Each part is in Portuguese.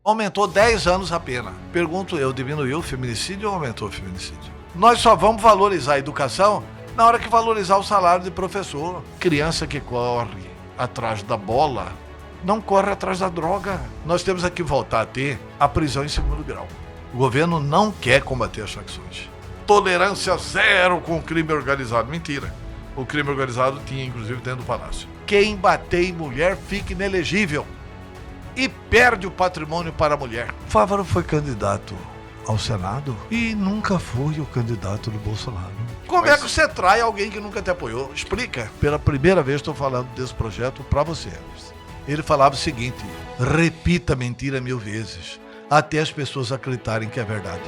Aumentou 10 anos a pena. Pergunto eu, diminuiu o feminicídio ou aumentou o feminicídio? Nós só vamos valorizar a educação na hora que valorizar o salário de professor. Criança que corre atrás da bola não corre atrás da droga. Nós temos que voltar a ter a prisão em segundo grau. O governo não quer combater as facções. Tolerância zero com o crime organizado. Mentira. O crime organizado tinha, inclusive, dentro do palácio. Quem bater em mulher fica inelegível e perde o patrimônio para a mulher. Fávaro foi candidato ao Senado e nunca foi o candidato do Bolsonaro. Como é que você trai alguém que nunca te apoiou? Explica. Pela primeira vez estou falando desse projeto para você, Anderson. Ele falava o seguinte: repita a mentira 1000 vezes, até as pessoas acreditarem que é verdade.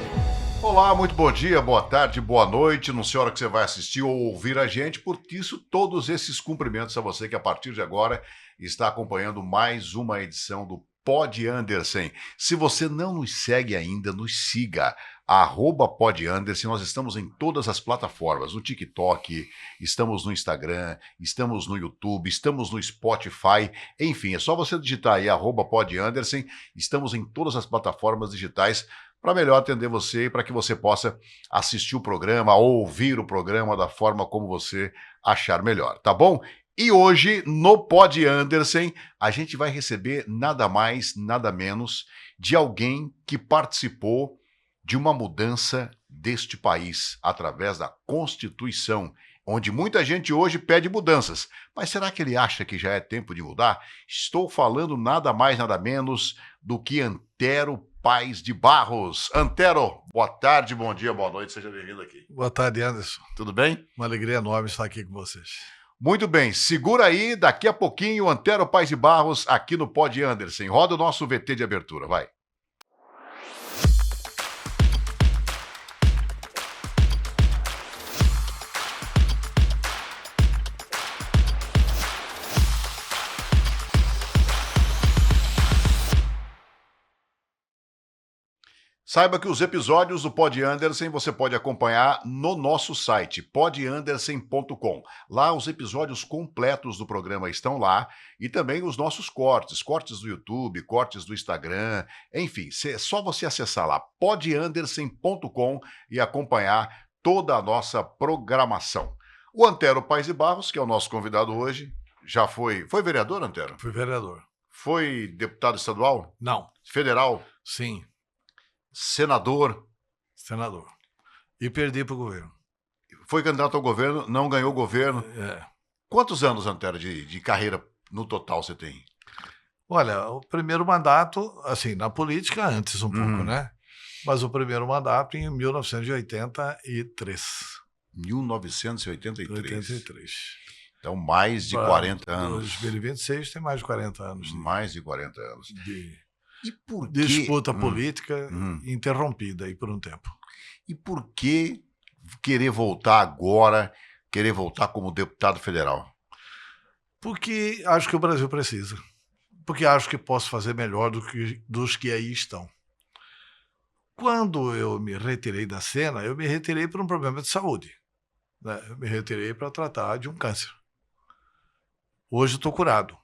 Olá, muito bom dia, boa tarde, boa noite. Não sei a hora que você vai assistir ou ouvir a gente, por isso todos esses cumprimentos a você que a partir de agora está acompanhando mais uma edição do Pod Anderson. Se você não nos segue ainda, nos siga, @PodAnderson. Nós estamos em todas as plataformas, no TikTok, estamos no Instagram, estamos no YouTube, estamos no Spotify, enfim, é só você digitar aí @PodAnderson. Estamos em todas as plataformas digitais para melhor atender você e para que você possa assistir o programa, ouvir o programa da forma como você achar melhor, tá bom? E hoje, no Pod Anderson, a gente vai receber nada mais, nada menos de alguém que participou de uma mudança deste país através da Constituição, onde muita gente hoje pede mudanças. Mas será que ele acha que já é tempo de mudar? Estou falando nada mais, nada menos do que Antero Paes de Barros. Antero, boa tarde, bom dia, boa noite, seja bem-vindo aqui. Boa tarde, Anderson. Tudo bem? Uma alegria enorme estar aqui com vocês. Muito bem, segura aí, daqui a pouquinho, Antero Paes de Barros aqui no Pod Anderson. Roda o nosso VT de abertura, vai. Saiba que os episódios do Pod Anderson você pode acompanhar no nosso site, podanderson.com. Lá os episódios completos do programa estão lá e também os nossos cortes do YouTube, cortes do Instagram, enfim, é só você acessar lá, podanderson.com e acompanhar toda a nossa programação. O Antero Paes de Barros, que é o nosso convidado hoje, já foi vereador, Antero? Fui vereador. Foi deputado estadual? Não. Federal? Sim. Senador. E perdi para o governo. Foi candidato ao governo, não ganhou o governo. É. Quantos anos, Antero, de carreira no total você tem? Olha, o primeiro mandato, assim, na política antes um pouco, né? Mas o primeiro mandato em 1983. 1983. Então, mais de 40 anos. 2026 tem mais de 40 anos. Mais de 40 anos. E por que... Disputa política interrompida aí por um tempo. E por que querer voltar agora, querer voltar como deputado federal? Porque acho que o Brasil precisa. Porque acho que posso fazer melhor dos que aí estão. Quando eu me retirei da cena, eu me retirei por um problema de saúde. Né? Eu me retirei para tratar de um câncer. Hoje estou curado.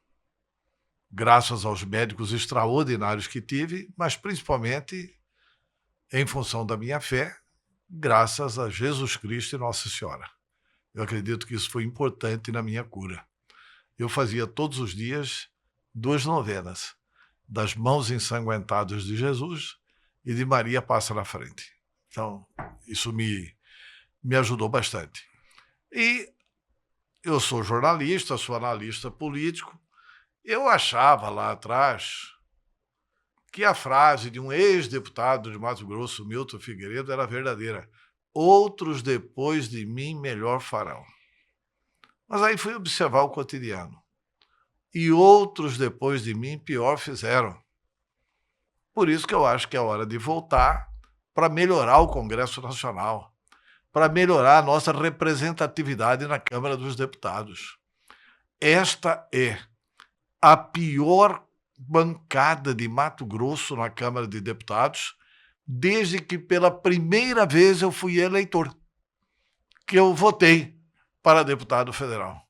Graças aos médicos extraordinários que tive, mas principalmente em função da minha fé, graças a Jesus Cristo e Nossa Senhora. Eu acredito que isso foi importante na minha cura. Eu fazia todos os dias 2 novenas, das mãos ensanguentadas de Jesus e de Maria Passa na Frente. Então, isso me ajudou bastante. E eu sou jornalista, sou analista político. Eu achava lá atrás que a frase de um ex-deputado de Mato Grosso, Milton Figueiredo, era verdadeira. Outros depois de mim melhor farão. Mas aí fui observar o cotidiano. E outros depois de mim pior fizeram. Por isso que eu acho que é hora de voltar para melhorar o Congresso Nacional, para melhorar a nossa representatividade na Câmara dos Deputados. Esta é a pior bancada de Mato Grosso na Câmara de Deputados desde que pela primeira vez eu fui eleitor, que eu votei para deputado federal.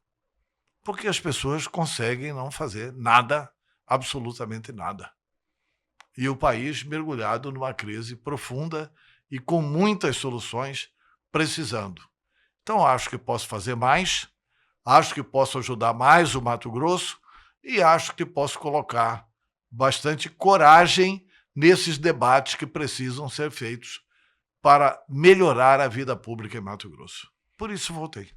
Porque as pessoas conseguem não fazer nada, absolutamente nada. e o país mergulhado numa crise profunda e com muitas soluções precisando. Então, acho que posso fazer mais, acho que posso ajudar mais o Mato Grosso e acho que posso colocar bastante coragem nesses debates que precisam ser feitos para melhorar a vida pública em Mato Grosso. Por isso voltei.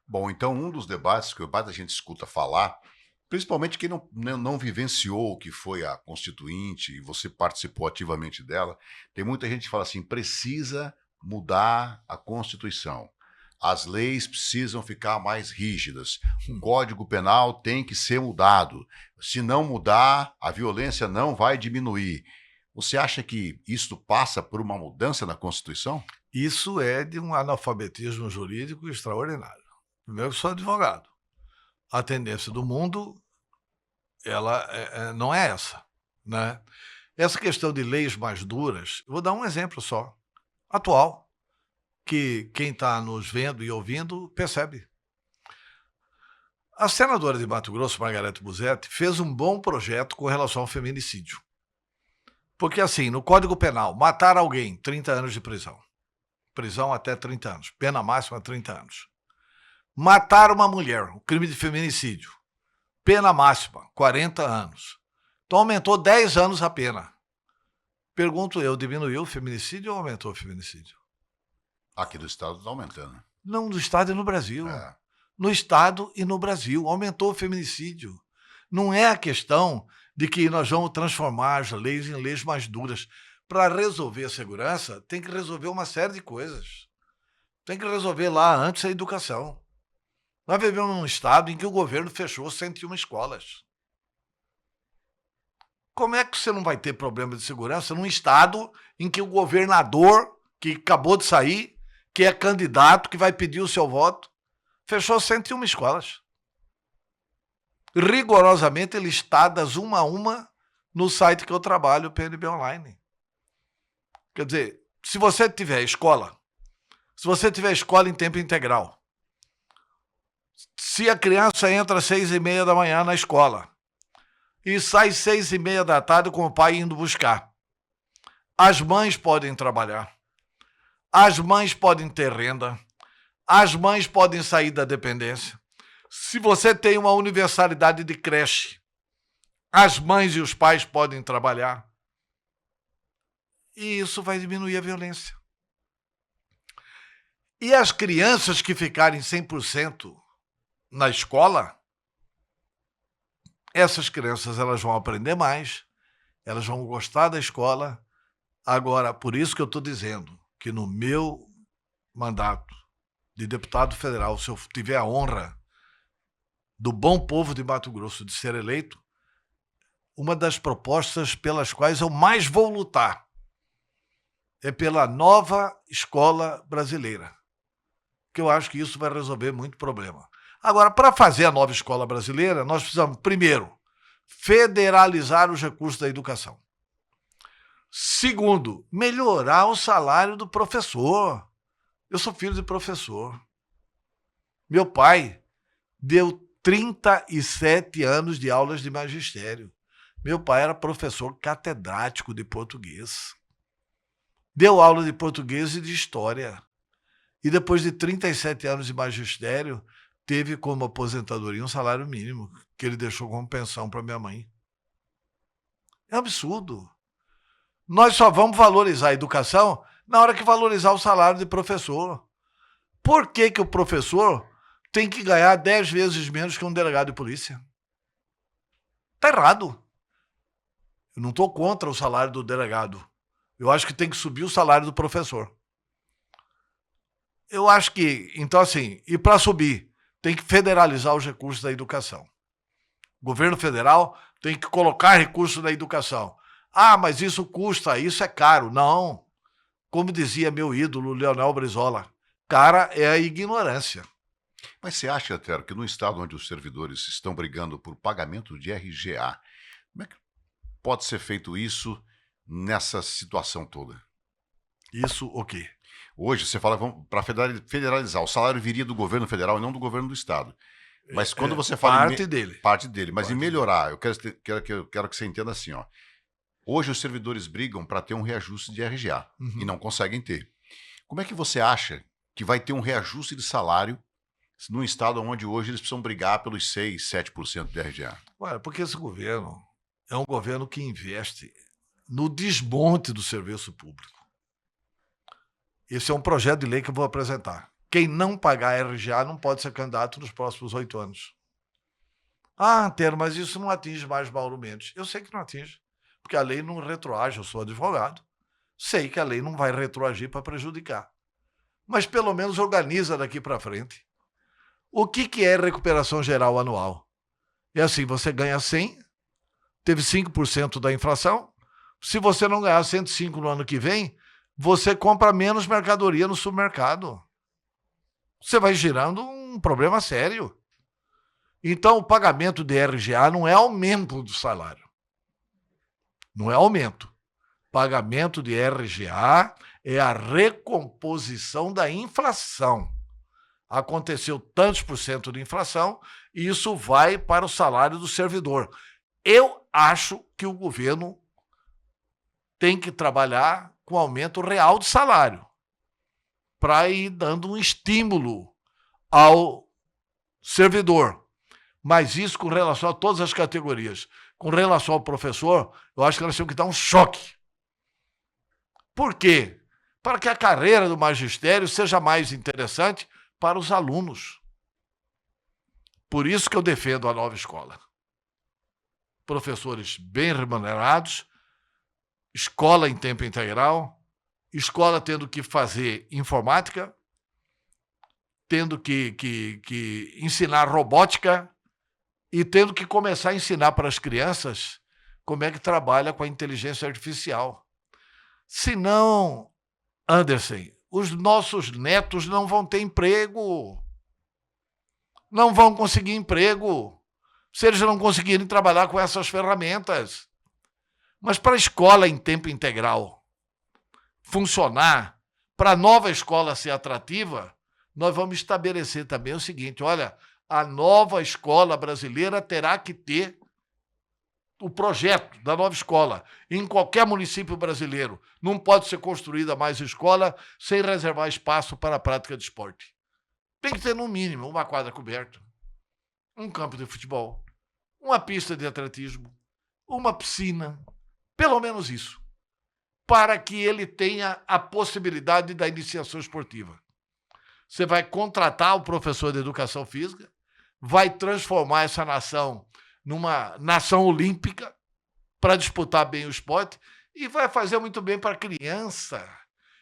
Bom, então um dos debates que a gente escuta falar, principalmente quem não vivenciou o que foi a Constituinte e você participou ativamente dela, tem muita gente que fala assim, precisa mudar a Constituição. As leis precisam ficar mais rígidas. O Código Penal tem que ser mudado. Se não mudar, a violência não vai diminuir. Você acha que isso passa por uma mudança na Constituição? Isso é de um analfabetismo jurídico extraordinário. Primeiro, eu sou advogado. A tendência do mundo, ela não é essa, né? Essa questão de leis mais duras, eu vou dar um exemplo só, atual, que quem está nos vendo e ouvindo percebe. A senadora de Mato Grosso, Margarete Busetti, fez um bom projeto com relação ao feminicídio. Porque assim, no Código Penal, matar alguém, 30 anos de prisão. Prisão até 30 anos, pena máxima 30 anos. Matar uma mulher, um crime de feminicídio, pena máxima, 40 anos. Então aumentou 10 anos a pena. Pergunto eu, diminuiu o feminicídio ou aumentou o feminicídio? Aqui do estado está aumentando. Não, no estado e no Brasil. É. No estado e no Brasil. Aumentou o feminicídio. Não é a questão de que nós vamos transformar as leis em leis mais duras. Para resolver a segurança, tem que resolver uma série de coisas. Tem que resolver lá antes a educação. Nós vivemos num estado em que o governo fechou 101 escolas. Como é que você não vai ter problema de segurança num estado em que o governador, que acabou de sair, que é candidato, que vai pedir o seu voto, fechou 101 escolas? Rigorosamente listadas uma a uma no site que eu trabalho, o PNB Online. Quer dizer, se você tiver escola em tempo integral, se a criança entra às 6h30 da manhã na escola e sai 6h30 da tarde com o pai indo buscar, as mães podem trabalhar, as mães podem ter renda, as mães podem sair da dependência. Se você tem uma universalidade de creche, as mães e os pais podem trabalhar. E isso vai diminuir a violência. E as crianças que ficarem 100% na escola, essas crianças elas vão aprender mais, elas vão gostar da escola. Agora, por isso que eu estou dizendo que no meu mandato de deputado federal, se eu tiver a honra do bom povo de Mato Grosso de ser eleito, uma das propostas pelas quais eu mais vou lutar é pela nova escola brasileira, que eu acho que isso vai resolver muito problema. Agora, para fazer a nova escola brasileira, nós precisamos, primeiro, federalizar os recursos da educação. Segundo, melhorar o salário do professor. Eu sou filho de professor. Meu pai deu 37 anos de aulas de magistério. Meu pai era professor catedrático de português. Deu aula de português e de história. E depois de 37 anos de magistério, teve como aposentadoria um salário mínimo, que ele deixou como pensão para minha mãe. É absurdo. Nós só vamos valorizar a educação na hora que valorizar o salário de professor. Por que que o professor tem que ganhar 10 vezes menos que um delegado de polícia? Está errado. Eu não estou contra o salário do delegado. Eu acho que tem que subir o salário do professor. Eu acho que, então assim, e para subir, tem que federalizar os recursos da educação. O governo federal tem que colocar recursos na educação. Ah, mas isso custa, isso é caro. Não. Como dizia meu ídolo, Leonel Brizola, cara é a ignorância. Mas você acha, Tero, que no estado onde os servidores estão brigando por pagamento de RGA, como é que pode ser feito isso nessa situação toda? Isso o quê? Hoje você fala para federalizar, o salário viria do governo federal e não do governo do estado. Mas quando você fala parte dele. Parte dele, mas em melhorar, eu quero que você entenda assim, ó. Hoje os servidores brigam para ter um reajuste de RGA e Uhum. não conseguem ter. Como é que você acha que vai ter um reajuste de salário num estado onde hoje eles precisam brigar pelos 6, 7% de RGA? Olha, porque esse governo é um governo que investe no desmonte do serviço público. Esse é um projeto de lei que eu vou apresentar. Quem não pagar RGA não pode ser candidato nos próximos 8 anos. Ah, Antero, mas isso não atinge mais Mauro Mendes. Eu sei que não atinge, porque a lei não retroage, eu sou advogado. Sei que a lei não vai retroagir para prejudicar. Mas pelo menos organiza daqui para frente. O que é recuperação geral anual? É assim, você ganha 100, teve 5% da inflação. Se você não ganhar 105 no ano que vem, você compra menos mercadoria no supermercado. Você vai girando um problema sério. Então, o pagamento de RGA não é aumento do salário. Não é aumento. Pagamento de RGA é a recomposição da inflação. Aconteceu tantos por cento de inflação e isso vai para o salário do servidor. Eu acho que o governo tem que trabalhar com aumento real de salário para ir dando um estímulo ao servidor. Mas isso com relação a todas as categorias. Com relação ao professor, eu acho que nós temos que dar um choque. Por quê? Para que a carreira do magistério seja mais interessante para os alunos. Por isso que eu defendo a nova escola. Professores bem remunerados, escola em tempo integral, escola tendo que fazer informática, tendo que ensinar robótica e tendo que começar a ensinar para as crianças como é que trabalha com a inteligência artificial. Senão, Anderson, os nossos netos não vão ter emprego. Não vão conseguir emprego se eles não conseguirem trabalhar com essas ferramentas. Mas para a escola em tempo integral funcionar, para a nova escola ser atrativa, nós vamos estabelecer também o seguinte, olha, a nova escola brasileira terá que ter o projeto da nova escola em qualquer município brasileiro. Não pode ser construída mais escola sem reservar espaço para a prática de esporte. Tem que ter, no mínimo, uma quadra coberta, um campo de futebol, uma pista de atletismo, uma piscina, pelo menos isso, para que ele tenha a possibilidade da iniciação esportiva. Você vai contratar o professor de educação física, vai transformar essa nação numa nação olímpica para disputar bem o esporte e vai fazer muito bem para a criança.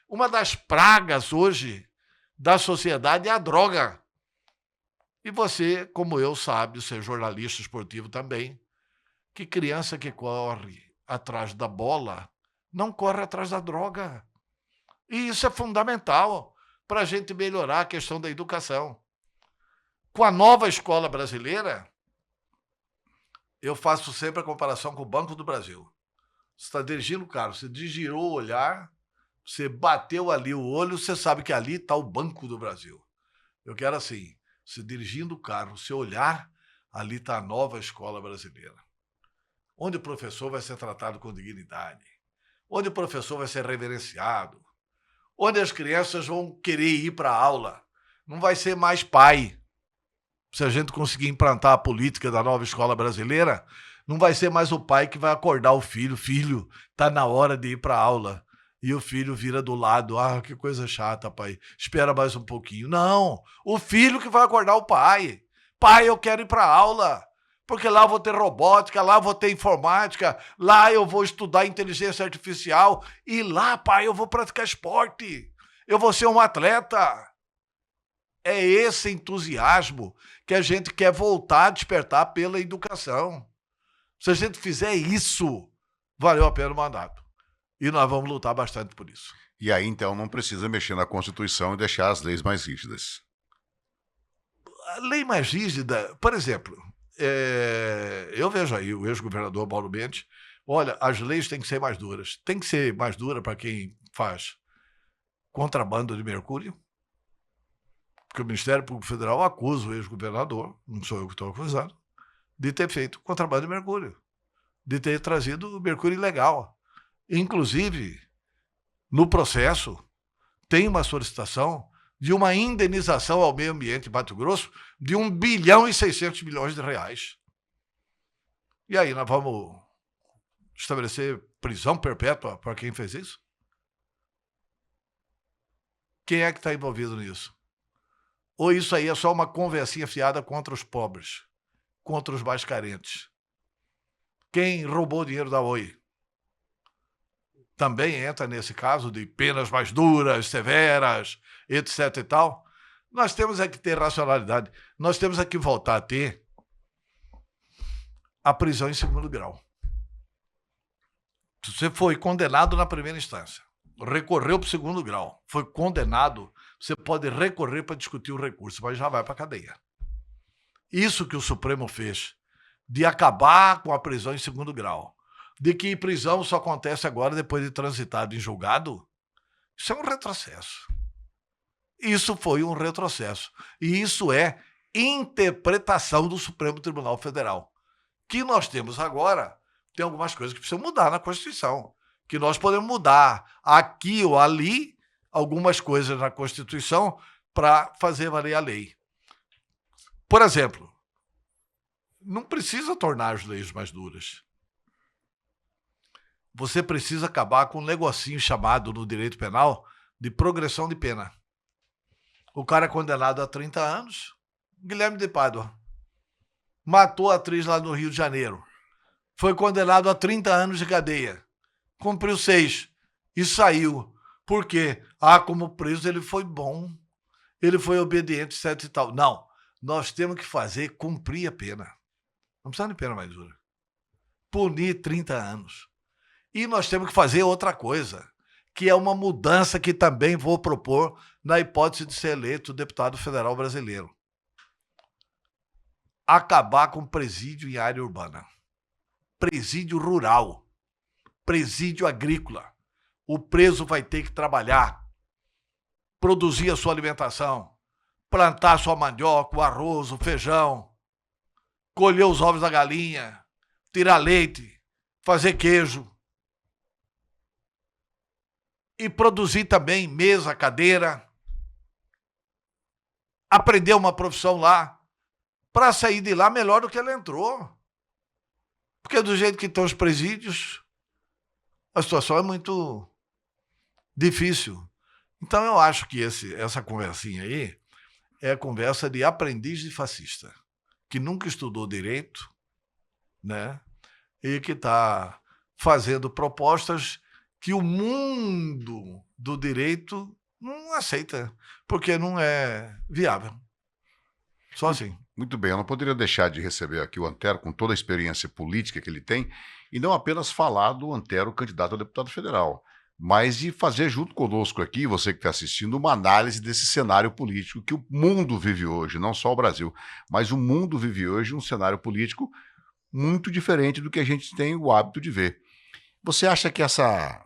Uma das pragas hoje da sociedade é a droga. E você, como eu, sabe, ser jornalista esportivo também, que criança que corre atrás da bola não corre atrás da droga. E isso é fundamental para a gente melhorar a questão da educação. Com a nova escola brasileira, eu faço sempre a comparação com o Banco do Brasil. Você está dirigindo o carro, você desgirou o olhar, você bateu ali o olho, você sabe que ali está o Banco do Brasil. Eu quero assim, você dirigindo o carro, você olhar, ali está a nova escola brasileira. Onde o professor vai ser tratado com dignidade, onde o professor vai ser reverenciado, onde as crianças vão querer ir para a aula. Não vai ser mais pai. Se a gente conseguir implantar a política da nova escola brasileira, não vai ser mais o pai que vai acordar o filho. Filho, tá na hora de ir para a aula. E o filho vira do lado. Ah, que coisa chata, pai. Espera mais um pouquinho. Não, o filho que vai acordar o pai. Pai, eu quero ir para a aula. Porque lá eu vou ter robótica, lá eu vou ter informática, lá eu vou estudar inteligência artificial e lá, pai, eu vou praticar esporte. Eu vou ser um atleta. É esse entusiasmo que a gente quer voltar a despertar pela educação. Se a gente fizer isso, valeu a pena o mandato. E nós vamos lutar bastante por isso. E aí, então, não precisa mexer na Constituição e deixar as leis mais rígidas. A lei mais rígida, por exemplo, eu vejo aí o ex-governador Mauro Mendes, olha, as leis têm que ser mais duras. Tem que ser mais dura para quem faz contrabando de mercúrio, porque o Ministério Público Federal acusa o ex-governador, não sou eu que estou acusando, de ter feito contrabando de mercúrio. de ter trazido mercúrio ilegal. Inclusive, no processo, tem uma solicitação de uma indenização ao meio ambiente em Mato Grosso de 1,6 bilhão. E aí, nós vamos estabelecer prisão perpétua para quem fez isso? Quem é que está envolvido nisso? Ou isso aí é só uma conversinha fiada contra os pobres, contra os mais carentes? Quem roubou o dinheiro da Oi também entra nesse caso de penas mais duras, severas, etc e tal. Nós temos é que ter racionalidade. Nós temos é que voltar a ter a prisão em segundo grau. Você foi condenado na primeira instância, recorreu para o segundo grau, foi condenado, você pode recorrer para discutir o recurso, mas já vai para a cadeia. Isso que o Supremo fez, de acabar com a prisão em segundo grau, de que prisão só acontece agora depois de transitado em julgado, isso é um retrocesso. Isso foi um retrocesso. E isso é interpretação do Supremo Tribunal Federal. Que nós temos agora, tem algumas coisas que precisam mudar na Constituição. Que nós podemos mudar aqui ou ali algumas coisas na Constituição para fazer valer a lei. Por exemplo, não precisa tornar as leis mais duras. Você precisa acabar com um negocinho chamado no direito penal de progressão de pena. O cara é condenado a 30 anos, Guilherme de Pádua, matou a atriz lá no Rio de Janeiro, foi condenado a 30 anos de cadeia, cumpriu 6 e saiu. Por quê? Como preso ele foi bom, ele foi obediente, etc e tal. Não, nós temos que fazer cumprir a pena. Não precisa de pena mais dura. Punir 30 anos. E nós temos que fazer outra coisa, que é uma mudança que também vou propor na hipótese de ser eleito deputado federal brasileiro. Acabar com presídio em área urbana. Presídio rural. Presídio agrícola. O preso vai ter que trabalhar, produzir a sua alimentação, plantar sua mandioca, o arroz, o feijão, colher os ovos da galinha, tirar leite, fazer queijo. E produzir também mesa, cadeira, aprender uma profissão lá, para sair de lá melhor do que ele entrou. Porque do jeito que estão os presídios, a situação é muito difícil. Então eu acho que essa conversinha aí é a conversa de aprendiz de fascista, que nunca estudou direito, né? E que está fazendo propostas que o mundo do direito não aceita, porque não é viável. Só assim. Muito bem, eu não poderia deixar de receber aqui o Antero, com toda a experiência política que ele tem, e não apenas falar do Antero, candidato a deputado federal, mas de fazer junto conosco aqui, você que está assistindo, uma análise desse cenário político que o mundo vive hoje, não só o Brasil, mas o mundo vive hoje um cenário político muito diferente do que a gente tem o hábito de ver. Você acha que essa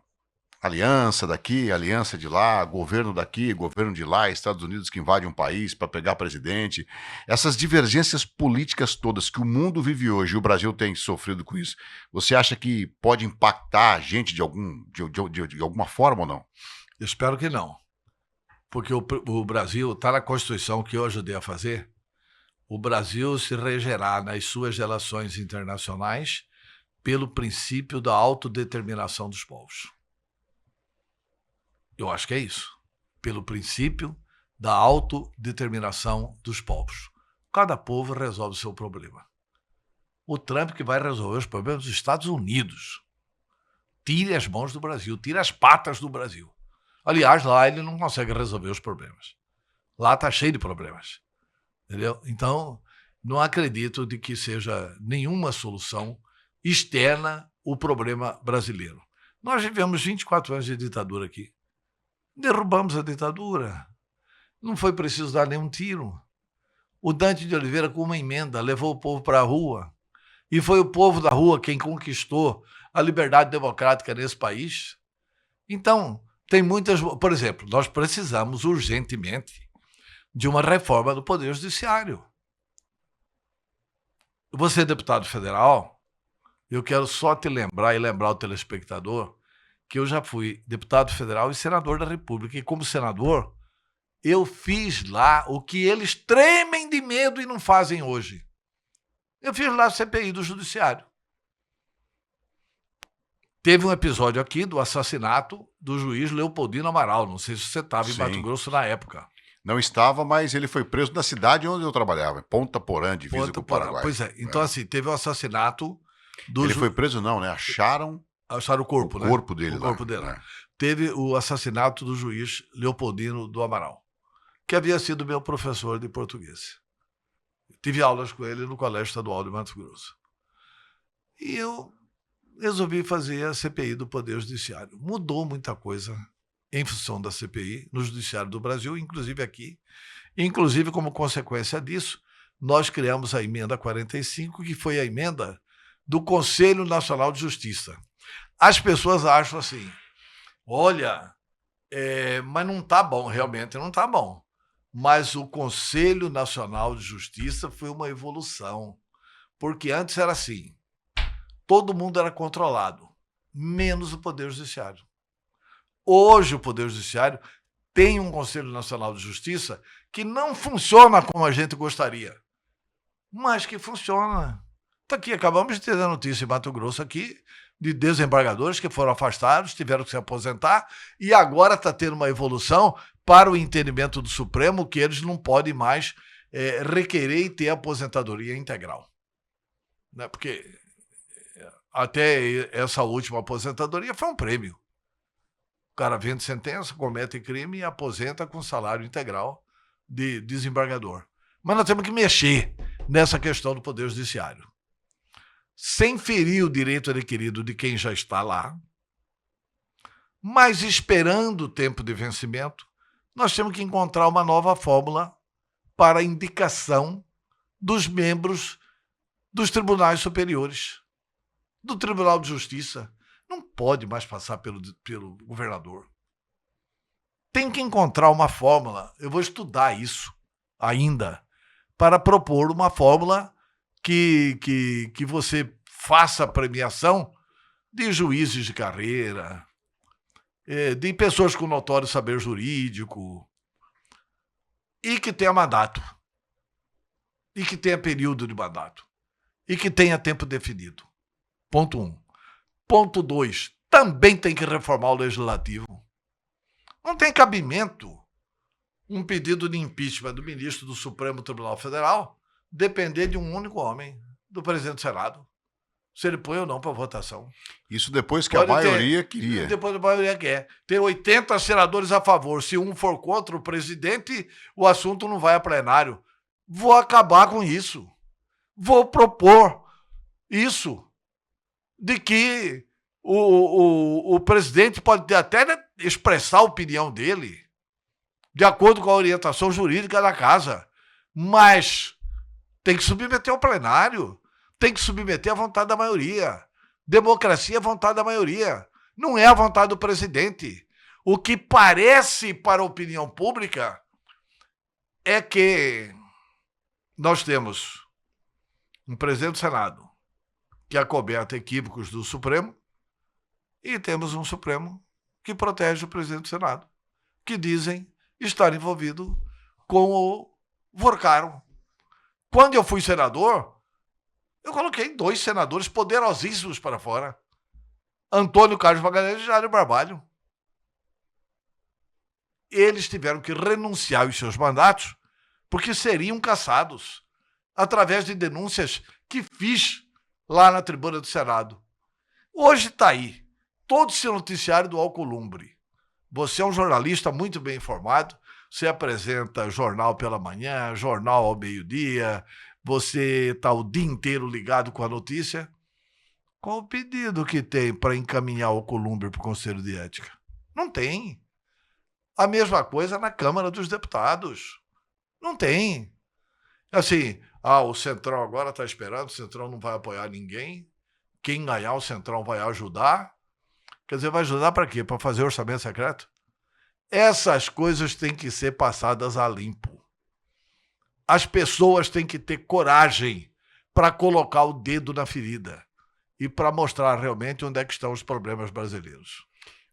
aliança daqui, aliança de lá, governo daqui, governo de lá, Estados Unidos que invade um país para pegar presidente, essas divergências políticas todas que o mundo vive hoje e o Brasil tem sofrido com isso, você acha que pode impactar a gente de alguma forma ou não? Eu espero que não. Porque o Brasil está na Constituição que eu ajudei a fazer. O Brasil se regerá nas suas relações internacionais pelo princípio da autodeterminação dos povos. Eu acho que é isso. Pelo princípio da autodeterminação dos povos. Cada povo resolve o seu problema. O Trump que vai resolver os problemas dos Estados Unidos. Tire as mãos do Brasil, tire as patas do Brasil. Aliás, lá ele não consegue resolver os problemas. Lá está cheio de problemas. Entendeu? Então, não acredito de que seja nenhuma solução externa o problema brasileiro. Nós vivemos 24 anos de ditadura aqui. Derrubamos a ditadura. Não foi preciso dar nenhum tiro. O Dante de Oliveira, com uma emenda, levou o povo para a rua. E foi o povo da rua quem conquistou a liberdade democrática nesse país. Então, tem muitas... Por exemplo, nós precisamos urgentemente de uma reforma do Poder Judiciário. Você é deputado federal, Eu quero só te lembrar e lembrar o telespectador que eu já fui deputado federal e senador da República. E como senador, eu fiz lá o que eles tremem de medo e não fazem hoje. Eu fiz lá a CPI do Judiciário. Teve um episódio aqui do assassinato do juiz Leopoldino Amaral. Não sei se você estava em Mato Grosso na época. Não estava, mas ele foi preso na cidade onde eu trabalhava, em Ponta Porã, divisa com o Paraguai. Pois é. Então, assim, teve o assassinato do... Ele foi preso não, né? Acharam o corpo, né? O corpo dele lá. O corpo dele. Teve o assassinato do juiz Leopoldino do Amaral, que havia sido meu professor de português. Tive aulas com ele no Colégio Estadual de Mato Grosso. E eu resolvi fazer a CPI do Poder Judiciário. Mudou muita coisa em função da CPI no Judiciário do Brasil, inclusive aqui. Inclusive, como consequência disso, nós criamos a Emenda 45, que foi a emenda do Conselho Nacional de Justiça. As pessoas acham assim, olha, mas não está bom, realmente não está bom. Mas o Conselho Nacional de Justiça foi uma evolução, porque antes era assim, todo mundo era controlado, menos o Poder Judiciário. Hoje o Poder Judiciário tem um Conselho Nacional de Justiça que não funciona como a gente gostaria, mas que funciona. Está aqui, acabamos de ter a notícia em Mato Grosso aqui, de desembargadores que foram afastados, tiveram que se aposentar, e agora está tendo uma evolução para o entendimento do Supremo que eles não podem mais requerer e ter aposentadoria integral. Né? Porque até essa última aposentadoria foi um prêmio. O cara vende sentença, comete crime e aposenta com salário integral de desembargador. Mas nós temos que mexer nessa questão do Poder Judiciário. Sem ferir o direito adquirido de quem já está lá, mas esperando o tempo de vencimento, nós temos que encontrar uma nova fórmula para a indicação dos membros dos tribunais superiores, do Tribunal de Justiça. Não pode mais passar pelo governador. Tem que encontrar uma fórmula, eu vou estudar isso ainda, para propor uma fórmula que você faça a premiação de juízes de carreira, de pessoas com notório saber jurídico, e que tenha mandato, e que tenha período de mandato, e que tenha tempo definido. Ponto 1. Ponto 2. Também tem que reformar o Legislativo. Não tem cabimento um pedido de impeachment do ministro do Supremo Tribunal Federal depender de um único homem, do presidente do Senado, se ele põe ou não para votação. Isso depois que a maioria queria. Depois da maioria quer. Ter 80 senadores a favor. Se um for contra o presidente, o assunto não vai a plenário. Vou acabar com isso. Vou propor isso, de que o presidente pode até expressar a opinião dele, de acordo com a orientação jurídica da casa, mas tem que submeter ao plenário, tem que submeter à vontade da maioria. Democracia é a vontade da maioria, não é a vontade do presidente. O que parece para a opinião pública é que nós temos um presidente do Senado que acoberta equívocos do Supremo e temos um Supremo que protege o presidente do Senado, que dizem estar envolvido com o Vorcaro. Quando eu fui senador, eu coloquei 2 senadores poderosíssimos para fora. Antônio Carlos Magalhães e Jário Barbalho. Eles tiveram que renunciar aos seus mandatos porque seriam cassados através de denúncias que fiz lá na tribuna do Senado. Hoje está aí todo esse noticiário do Alcolumbre. Você é um jornalista muito bem informado, você apresenta jornal pela manhã, jornal ao meio-dia, você está o dia inteiro ligado com a notícia. Qual o pedido que tem para encaminhar o Alcolumbre para o Conselho de Ética? Não tem. A mesma coisa na Câmara dos Deputados. Não tem. Assim, o Centrão agora está esperando, o Centrão não vai apoiar ninguém. Quem ganhar, o Centrão vai ajudar. Quer dizer, vai ajudar para quê? Para fazer orçamento secreto? Essas coisas têm que ser passadas a limpo. As pessoas têm que ter coragem para colocar o dedo na ferida e para mostrar realmente onde é que estão os problemas brasileiros.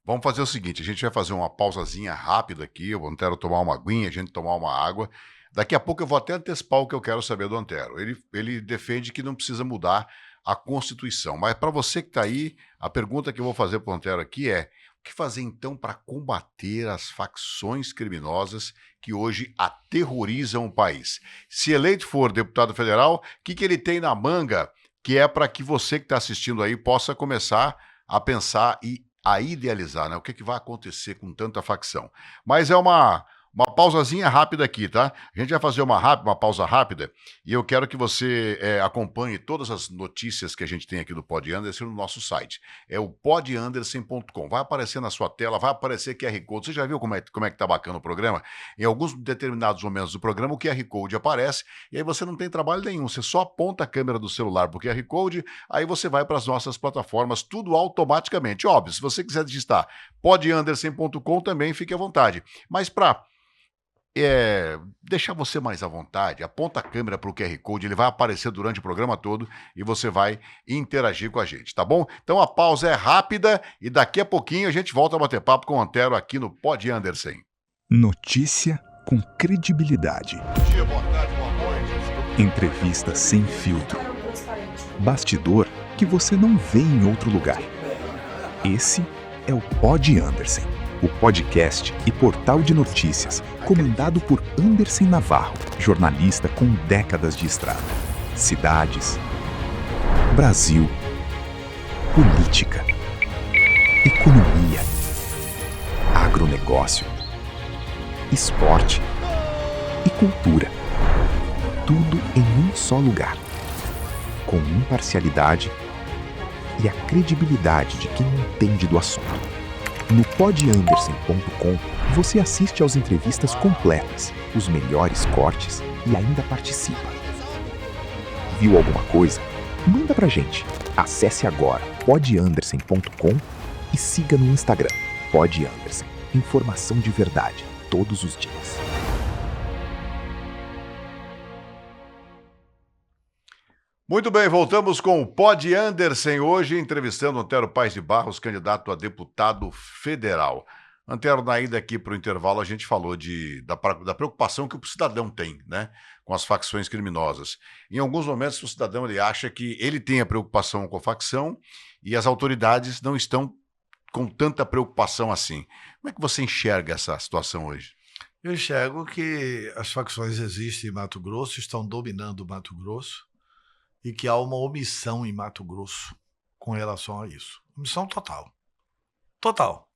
Vamos fazer o seguinte, a gente vai fazer uma pausazinha rápida aqui, o Antero tomar uma aguinha, a gente tomar uma água. Daqui a pouco eu vou até antecipar o que eu quero saber do Antero. Ele defende que não precisa mudar a Constituição. Mas para você que está aí, a pergunta que eu vou fazer para o Antero aqui é: o que fazer então para combater as facções criminosas que hoje aterrorizam o país? Se eleito for deputado federal, o que ele tem na manga que é para que você que está assistindo aí possa começar a pensar e a idealizar, né? O que vai acontecer com tanta facção? Mas é uma pausazinha rápida aqui, tá? A gente vai fazer uma pausa rápida e eu quero que você acompanhe todas as notícias que a gente tem aqui do Pod Anderson no nosso site. É o podanderson.com. Vai aparecer na sua tela, vai aparecer QR Code. Você já viu como é que tá bacana o programa? Em alguns determinados momentos do programa, o QR Code aparece e aí você não tem trabalho nenhum. Você só aponta a câmera do celular pro QR Code, aí você vai para as nossas plataformas, tudo automaticamente. Óbvio, se você quiser digitar podanderson.com também, fique à vontade. Mas para deixar você mais à vontade, aponta a câmera para o QR Code, ele vai aparecer durante o programa todo e você vai interagir com a gente, tá bom? Então a pausa é rápida e daqui a pouquinho a gente volta a bater papo com o Antero aqui no Pod Anderson. Notícia com credibilidade. Bom dia, boa tarde, boa noite. Entrevista sem filtro. Bastidor que você não vê em outro lugar. Esse é o Pod Anderson, o podcast e portal de notícias comandado por Anderson Navarro, jornalista com décadas de estrada. Cidades, Brasil, política, economia, agronegócio, esporte e cultura. Tudo em um só lugar, com imparcialidade e a credibilidade de quem entende do assunto. No podanderson.com, você assiste às entrevistas completas, os melhores cortes e ainda participa. Viu alguma coisa? Manda pra gente. Acesse agora podanderson.com e siga no Instagram. Pod Anderson. Informação de verdade, todos os dias. Muito bem, voltamos com o Pod Anderson, hoje entrevistando Antero Paes de Barros, candidato a deputado federal. Antero, na ida aqui para o intervalo, a gente falou da preocupação que o cidadão tem, né, com as facções criminosas. Em alguns momentos, o cidadão ele acha que ele tem a preocupação com a facção e as autoridades não estão com tanta preocupação assim. Como é que você enxerga essa situação hoje? Eu enxergo que as facções existem em Mato Grosso, estão dominando o Mato Grosso, e que há uma omissão em Mato Grosso com relação a isso. Omissão total. Total.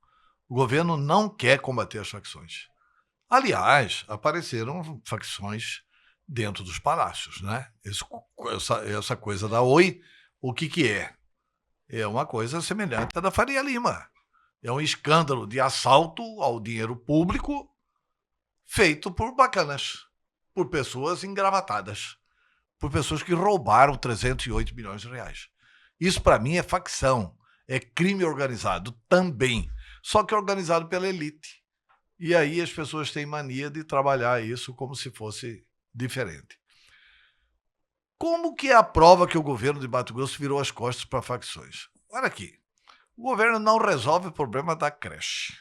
O governo não quer combater as facções. Aliás, apareceram facções dentro dos palácios, né? Essa coisa da Oi, o que é? É uma coisa semelhante à da Faria Lima. É um escândalo de assalto ao dinheiro público feito por bacanas, por pessoas engravatadas, por pessoas que roubaram 308 milhões de reais. Isso, para mim, é facção, é crime organizado também, só que organizado pela elite. E aí as pessoas têm mania de trabalhar isso como se fosse diferente. Como que é a prova que o governo de Mato Grosso virou as costas para facções? Olha aqui, o governo não resolve o problema da creche.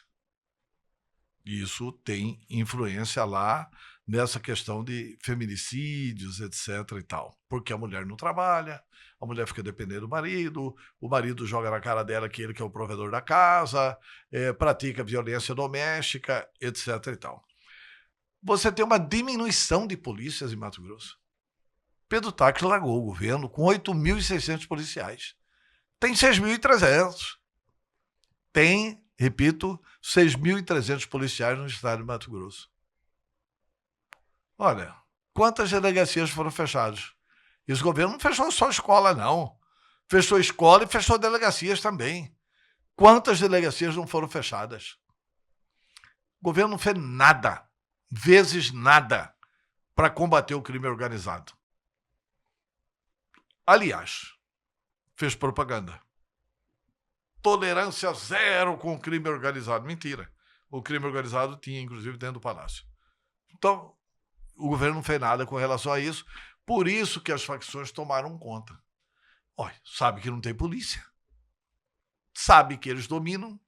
Isso tem influência lá nessa questão de feminicídios, etc. e tal. Porque a mulher não trabalha, a mulher fica dependendo do marido, o marido joga na cara dela que ele que é o provedor da casa, pratica violência doméstica, etc. e tal. Você tem uma diminuição de polícias em Mato Grosso. Pedro Táxi largou o governo com 8.600 policiais. Tem 6.300. Tem, repito, 6.300 policiais no estado de Mato Grosso. Olha, quantas delegacias foram fechadas? Esse governo não fechou só escola, não. Fechou escola e fechou delegacias também. Quantas delegacias não foram fechadas? O governo não fez nada, vezes nada, para combater o crime organizado. Aliás, fez propaganda. Tolerância zero com o crime organizado. Mentira. O crime organizado tinha, inclusive, dentro do palácio. Então, o governo não fez nada com relação a isso. Por isso que as facções tomaram conta. Olha, sabe que não tem polícia. Sabe que eles dominam.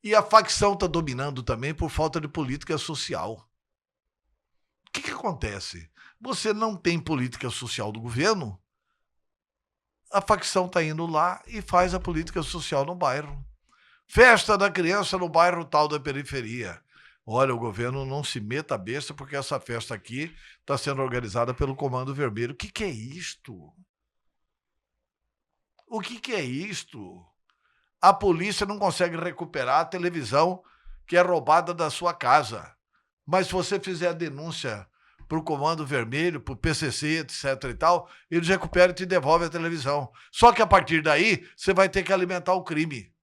E a facção está dominando também por falta de política social. O que acontece? Você não tem política social do governo, a facção está indo lá e faz a política social no bairro. Festa da criança no bairro tal da periferia. Olha, o governo não se meta a besta porque essa festa aqui está sendo organizada pelo Comando Vermelho. O que é isto? O que é isto? A polícia não consegue recuperar a televisão que é roubada da sua casa. Mas se você fizer a denúncia para o Comando Vermelho, para o PCC, etc e tal, eles recuperam e te devolvem a televisão. Só que a partir daí, você vai ter que alimentar o crime.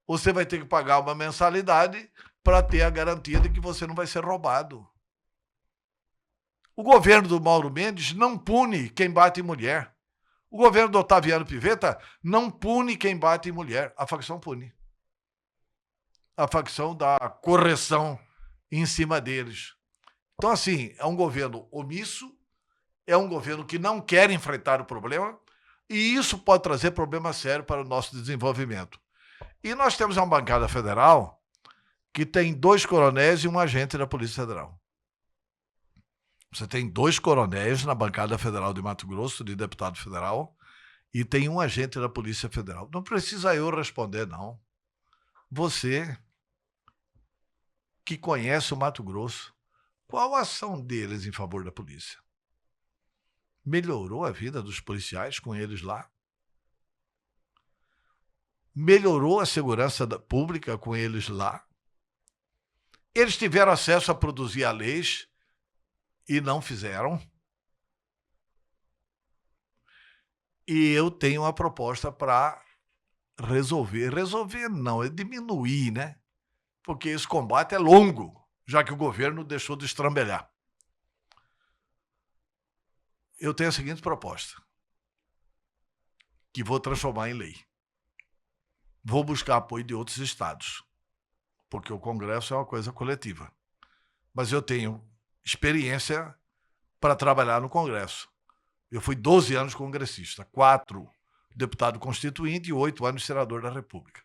Você vai ter que pagar uma mensalidade para ter a garantia de que você não vai ser roubado. O governo do Mauro Mendes não pune quem bate em mulher. O governo do Otaviano Pivetta não pune quem bate em mulher. A facção pune. A facção dá correção em cima deles. Então, assim, é um governo omisso, é um governo que não quer enfrentar o problema, e isso pode trazer problema sério para o nosso desenvolvimento. E nós temos uma bancada federal que tem 2 coronéis e um agente da Polícia Federal. Você tem 2 coronéis na bancada federal de Mato Grosso, de deputado federal, e tem um agente da Polícia Federal. Não precisa eu responder, não. Você, que conhece o Mato Grosso, qual a ação deles em favor da polícia? Melhorou a vida dos policiais com eles lá? Melhorou a segurança pública com eles lá? Eles tiveram acesso a produzir a leis e não fizeram? E eu tenho uma proposta para resolver. Resolver não, é diminuir, né? Porque esse combate é longo, já que o governo deixou de estrambelhar. Eu tenho a seguinte proposta, que vou transformar em lei. Vou buscar apoio de outros estados, porque o Congresso é uma coisa coletiva. Mas eu tenho experiência para trabalhar no Congresso. Eu fui 12 anos congressista, 4 deputado constituinte e 8 anos senador da República.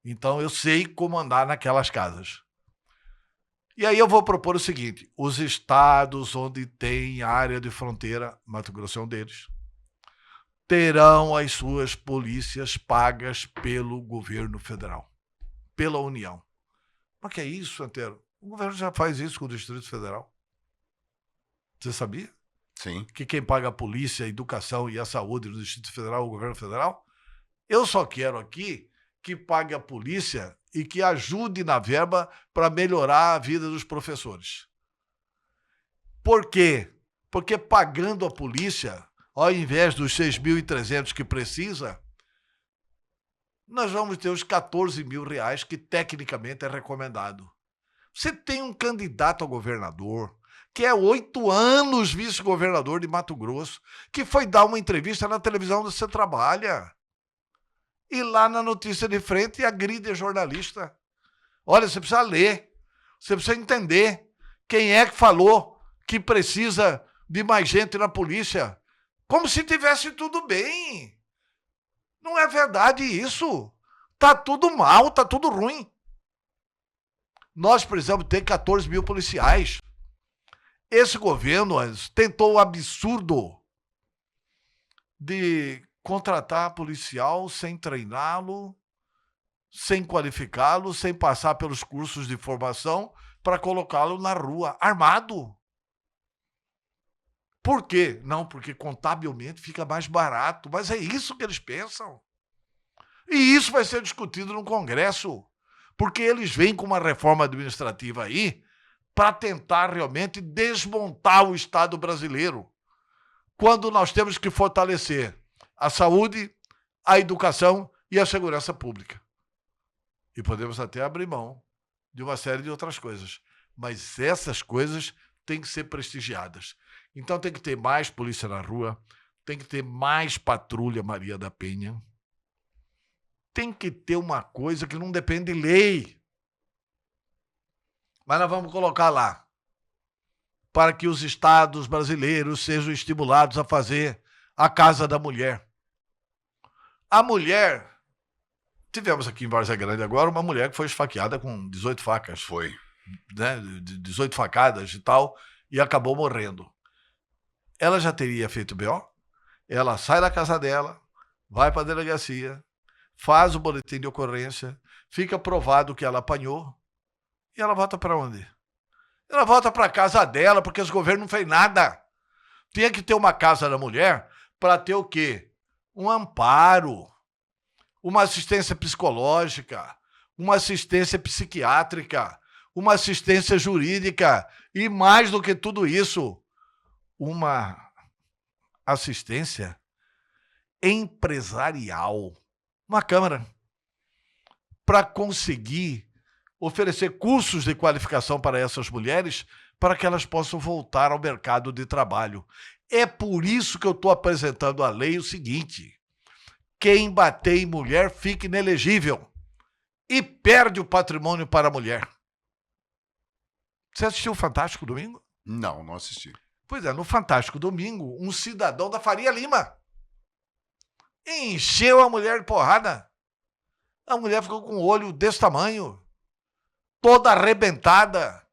Então eu sei como andar naquelas casas. E aí eu vou propor o seguinte: os estados onde tem área de fronteira, Mato Grosso é um deles, terão as suas polícias pagas pelo governo federal, pela União. Mas que é isso, Antero? O governo já faz isso com o Distrito Federal. Você sabia? Sim. Que quem paga a polícia, a educação e a saúde no Distrito Federal é o governo federal? Eu só quero aqui que pague a polícia e que ajude na verba para melhorar a vida dos professores. Por quê? Porque pagando a polícia, ao invés dos 6.300 que precisa, nós vamos ter os 14 mil reais que tecnicamente é recomendado. Você tem um candidato a governador, que é 8 anos vice-governador de Mato Grosso, que foi dar uma entrevista na televisão onde você trabalha. E lá na notícia de frente agride a jornalista. Olha, você precisa ler, você precisa entender quem é que falou que precisa de mais gente na polícia. Como se tivesse tudo bem. Não é verdade isso. Tá tudo mal, tá tudo ruim. Nós precisamos ter 14 mil policiais. Esse governo tentou o absurdo de contratar policial sem treiná-lo, sem qualificá-lo, sem passar pelos cursos de formação para colocá-lo na rua, armado. Por quê? Não, porque contabilmente fica mais barato. Mas é isso que eles pensam. E isso vai ser discutido no Congresso, porque eles vêm com uma reforma administrativa aí para tentar realmente desmontar o Estado brasileiro, quando nós temos que fortalecer a saúde, a educação e a segurança pública. E podemos até abrir mão de uma série de outras coisas. Mas essas coisas têm que ser prestigiadas. Então tem que ter mais polícia na rua, tem que ter mais patrulha Maria da Penha, tem que ter uma coisa que não depende de lei. Mas nós vamos colocar lá, para que os estados brasileiros sejam estimulados a fazer a Casa da Mulher. A mulher... Tivemos aqui em Várzea Grande agora uma mulher que foi esfaqueada com 18 facas. Foi. Né? 18 facadas e tal, e acabou morrendo. Ela já teria feito BO? Ela sai da casa dela, vai para a delegacia, faz o boletim de ocorrência, fica provado que ela apanhou, e ela volta para onde? Ela volta para a casa dela, porque esse governo não fez nada. Tinha que ter uma casa da mulher para ter o quê? Um amparo, uma assistência psicológica, uma assistência psiquiátrica, uma assistência jurídica e, mais do que tudo isso, uma assistência empresarial. Uma Câmara para conseguir oferecer cursos de qualificação para essas mulheres para que elas possam voltar ao mercado de trabalho. É por isso que eu estou apresentando a lei o seguinte: quem bater em mulher fica inelegível e perde o patrimônio para a mulher. Você assistiu o Fantástico Domingo? Não, não assisti. Pois é, no Fantástico Domingo, um cidadão da Faria Lima encheu a mulher de porrada. A mulher ficou com o olho desse tamanho, toda arrebentada.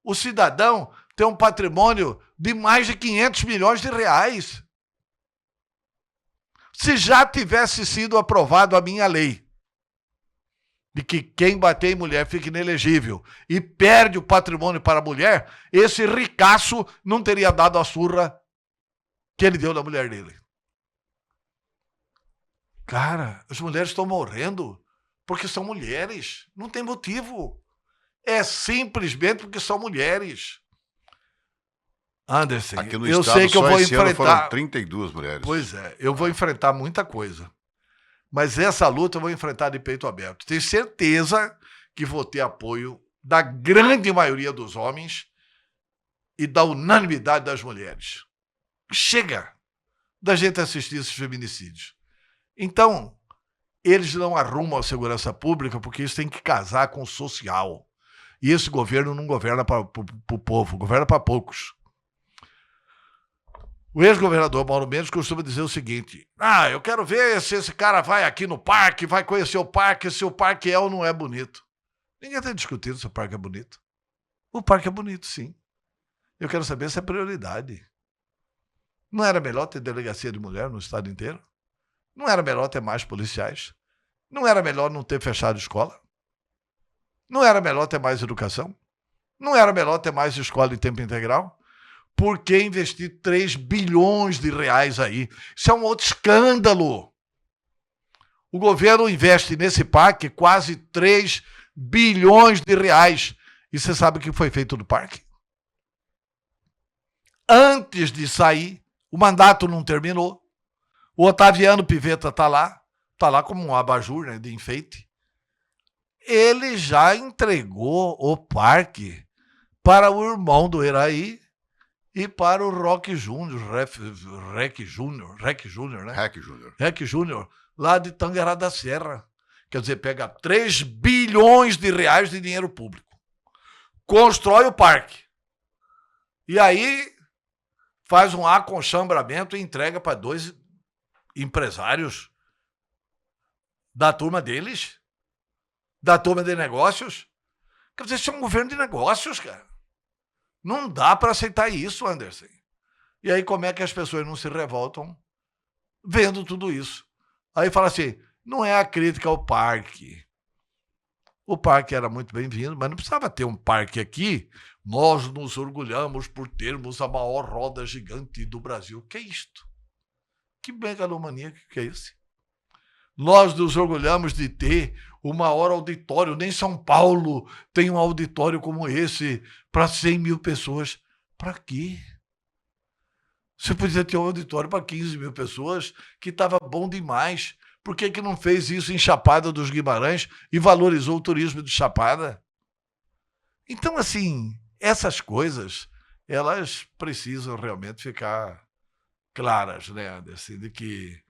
O cidadão tem um patrimônio de mais de 500 milhões de reais. Se já tivesse sido aprovado a minha lei, de que quem bater em mulher fica inelegível e perde o patrimônio para a mulher, esse ricaço não teria dado a surra que ele deu na mulher dele. Cara, as mulheres estão morrendo porque são mulheres. Não tem motivo. É simplesmente porque são mulheres. Anderson, Aqui no eu estado, sei que eu só vou esse ano enfrentar... foram 32 mulheres. Pois é, eu vou enfrentar muita coisa. Mas essa luta eu vou enfrentar de peito aberto. Tenho certeza que vou ter apoio da grande maioria dos homens e da unanimidade das mulheres. Chega da gente assistir esses feminicídios. Então, eles não arrumam a segurança pública porque isso tem que casar com o social. E esse governo não governa para o povo, governa para poucos. O ex-governador Mauro Mendes costuma dizer o seguinte: eu quero ver se esse cara vai aqui no parque, vai conhecer o parque, se o parque é ou não é bonito. Ninguém está discutindo se o parque é bonito. O parque é bonito, sim. Eu quero saber se é prioridade. Não era melhor ter delegacia de mulher no estado inteiro? Não era melhor ter mais policiais? Não era melhor não ter fechado escola? Não era melhor ter mais educação? Não era melhor ter mais escola em tempo integral? Por que investir 3 bilhões de reais aí? Isso é um outro escândalo. O governo investe nesse parque quase 3 bilhões de reais. E você sabe o que foi feito no parque? Antes de sair, o mandato não terminou. O Otaviano Pivetta está lá como um abajur, né, de enfeite. Ele já entregou o parque para o irmão do Eraí e para o Roque Júnior, Rec Júnior, né? Rec Júnior, lá de Tangará da Serra. Quer dizer, pega 3 bilhões de reais de dinheiro público, constrói o parque, e aí faz um aconchambramento e entrega para 2 empresários da turma deles, da turma de negócios. Quer dizer, isso é um governo de negócios, cara. Não dá para aceitar isso, Anderson. E aí como é que as pessoas não se revoltam vendo tudo isso? Aí fala assim, não é a crítica ao parque. O parque era muito bem-vindo, mas não precisava ter um parque aqui. Nós nos orgulhamos por termos a maior roda gigante do Brasil. Que é isto? Que megalomania que é esse? Nós nos orgulhamos de ter o maior auditório. Nem São Paulo tem um auditório como esse para 100 mil pessoas. Para quê? Você podia ter um auditório para 15 mil pessoas, que estava bom demais. Por que não fez isso em Chapada dos Guimarães e valorizou o turismo de Chapada? Então, assim, essas coisas, elas precisam realmente ficar claras, né, Anderson, de que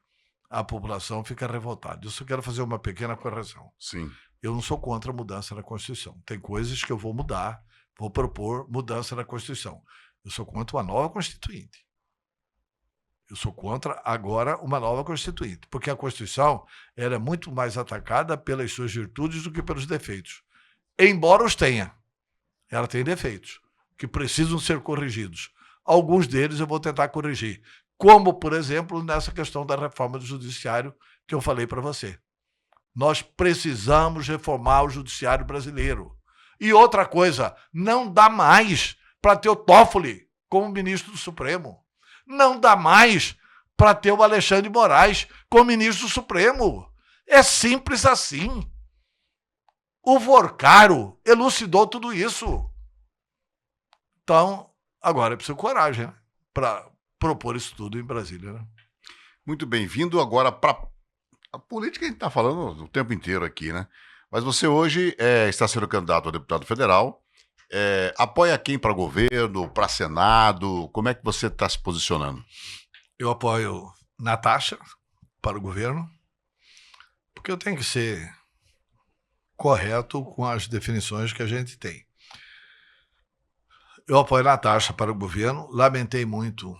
a população fica revoltada. Eu só quero fazer uma pequena correção. Sim. Eu não sou contra a mudança na Constituição. Tem coisas que eu vou mudar, vou propor mudança na Constituição. Eu sou contra uma nova Constituinte. Eu sou contra, agora, uma nova Constituinte, porque a Constituição era muito mais atacada pelas suas virtudes do que pelos defeitos. Embora os tenha, ela tem defeitos que precisam ser corrigidos. Alguns deles eu vou tentar corrigir, como, por exemplo, nessa questão da reforma do judiciário que eu falei para você. Nós precisamos reformar o judiciário brasileiro. E outra coisa, não dá mais para ter o Toffoli como ministro do Supremo. Não dá mais para ter o Alexandre de Moraes como ministro do Supremo. É simples assim. O Vorcaro elucidou tudo isso. Então, agora é preciso coragem, né, para propor isso tudo em Brasília. Né? Muito bem-vindo agora para a política. A gente está falando o tempo inteiro aqui, né? Mas você hoje está sendo candidato a deputado federal. Apoia quem para governo, para Senado? Como é que você está se posicionando? Eu apoio Natasha para o governo, porque eu tenho que ser correto com as definições que a gente tem. Eu apoio Natasha para o governo, lamentei muito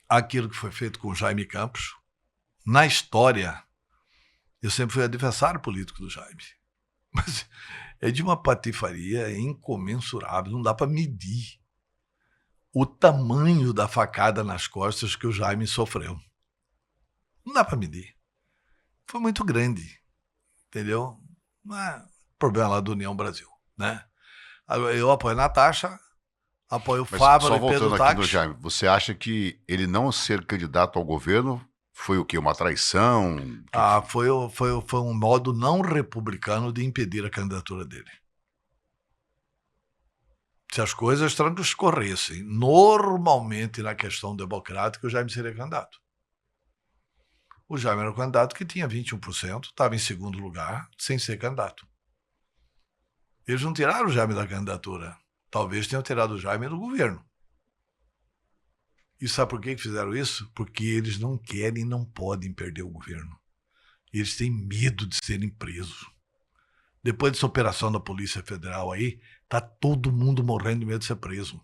aquilo que foi feito com o Jaime Campos. Na história, eu sempre fui adversário político do Jaime, mas é de uma patifaria incomensurável, não dá para medir o tamanho da facada nas costas que o Jaime sofreu. Não dá para medir. Foi muito grande, entendeu? Não é problema lá do União Brasil, né? Eu apoio a Natasha, apoio o Fávaro e Pedro Táxi. Só voltando aqui no Jaime, você acha que ele não ser candidato ao governo foi o quê? Uma traição? Foi um modo não republicano de impedir a candidatura dele. Se as coisas transcorressem normalmente na questão democrática, o Jaime seria candidato. O Jaime era um candidato que tinha 21%, estava em segundo lugar, sem ser candidato. Eles não tiraram o Jaime da candidatura. Talvez tenham tirado o Jaime do governo. E sabe por que fizeram isso? Porque eles não querem e não podem perder o governo. Eles têm medo de serem presos. Depois dessa operação da Polícia Federal aí, tá todo mundo morrendo de medo de ser preso.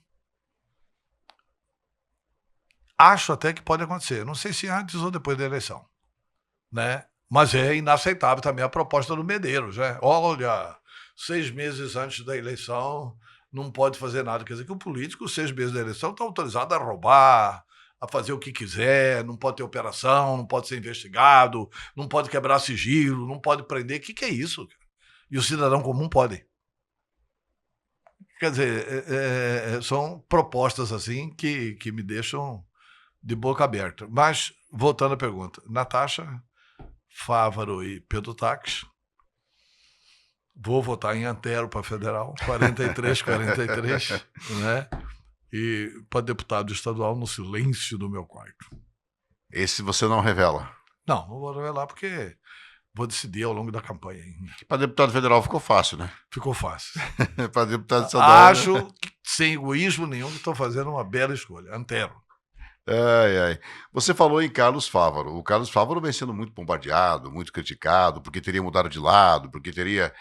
Acho até que pode acontecer. Não sei se antes ou depois da eleição, né? Mas é inaceitável também a proposta do Medeiros, né? Olha, 6 meses antes da eleição não pode fazer nada. Quer dizer que o político, 6 meses da eleição, está autorizado a roubar, a fazer o que quiser, não pode ter operação, não pode ser investigado, não pode quebrar sigilo, não pode prender. O que é isso? E o cidadão comum pode. Quer dizer, são propostas assim que me deixam de boca aberta. Mas, voltando à pergunta, Natasha, Fávaro e Pedro Táxi. Vou votar em Antero para federal, 43, né? E para deputado estadual no silêncio do meu quarto. Esse você não revela? Não vou revelar porque vou decidir ao longo da campanha ainda. Para deputado federal ficou fácil, né? Ficou fácil. Para deputado estadual... Acho, sem egoísmo nenhum, que estou fazendo uma bela escolha. Antero. Ai. Você falou em Carlos Fávaro. O Carlos Fávaro vem sendo muito bombardeado, muito criticado, porque teria mudado de lado, porque teria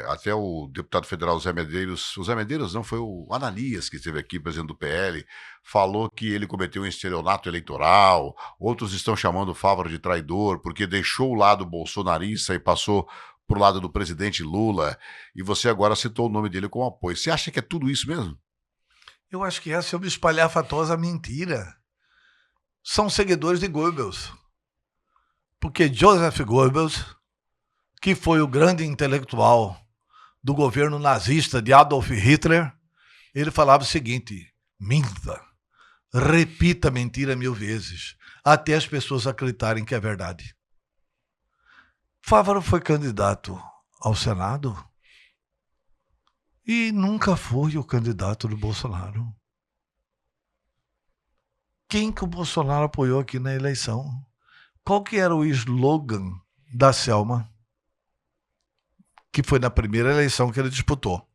até o deputado federal Zé Medeiros, o Zé Medeiros não, foi o Ananias que esteve aqui, presidente do PL, falou que ele cometeu um estelionato eleitoral. Outros estão chamando o Fávaro de traidor, porque deixou o lado bolsonarista e passou para o lado do presidente Lula, e você agora citou o nome dele como apoio. Você acha que é tudo isso mesmo? Eu acho que essa é uma espalhafatosa mentira. São seguidores de Goebbels. Porque Joseph Goebbels, que foi o grande intelectual do governo nazista de Adolf Hitler, ele falava o seguinte: minta, repita a mentira 1000 vezes, até as pessoas acreditarem que é verdade. Fávaro foi candidato ao Senado e nunca foi o candidato do Bolsonaro. Quem que o Bolsonaro apoiou aqui na eleição? Qual que era o slogan da Selma, que foi na primeira eleição que ele disputou?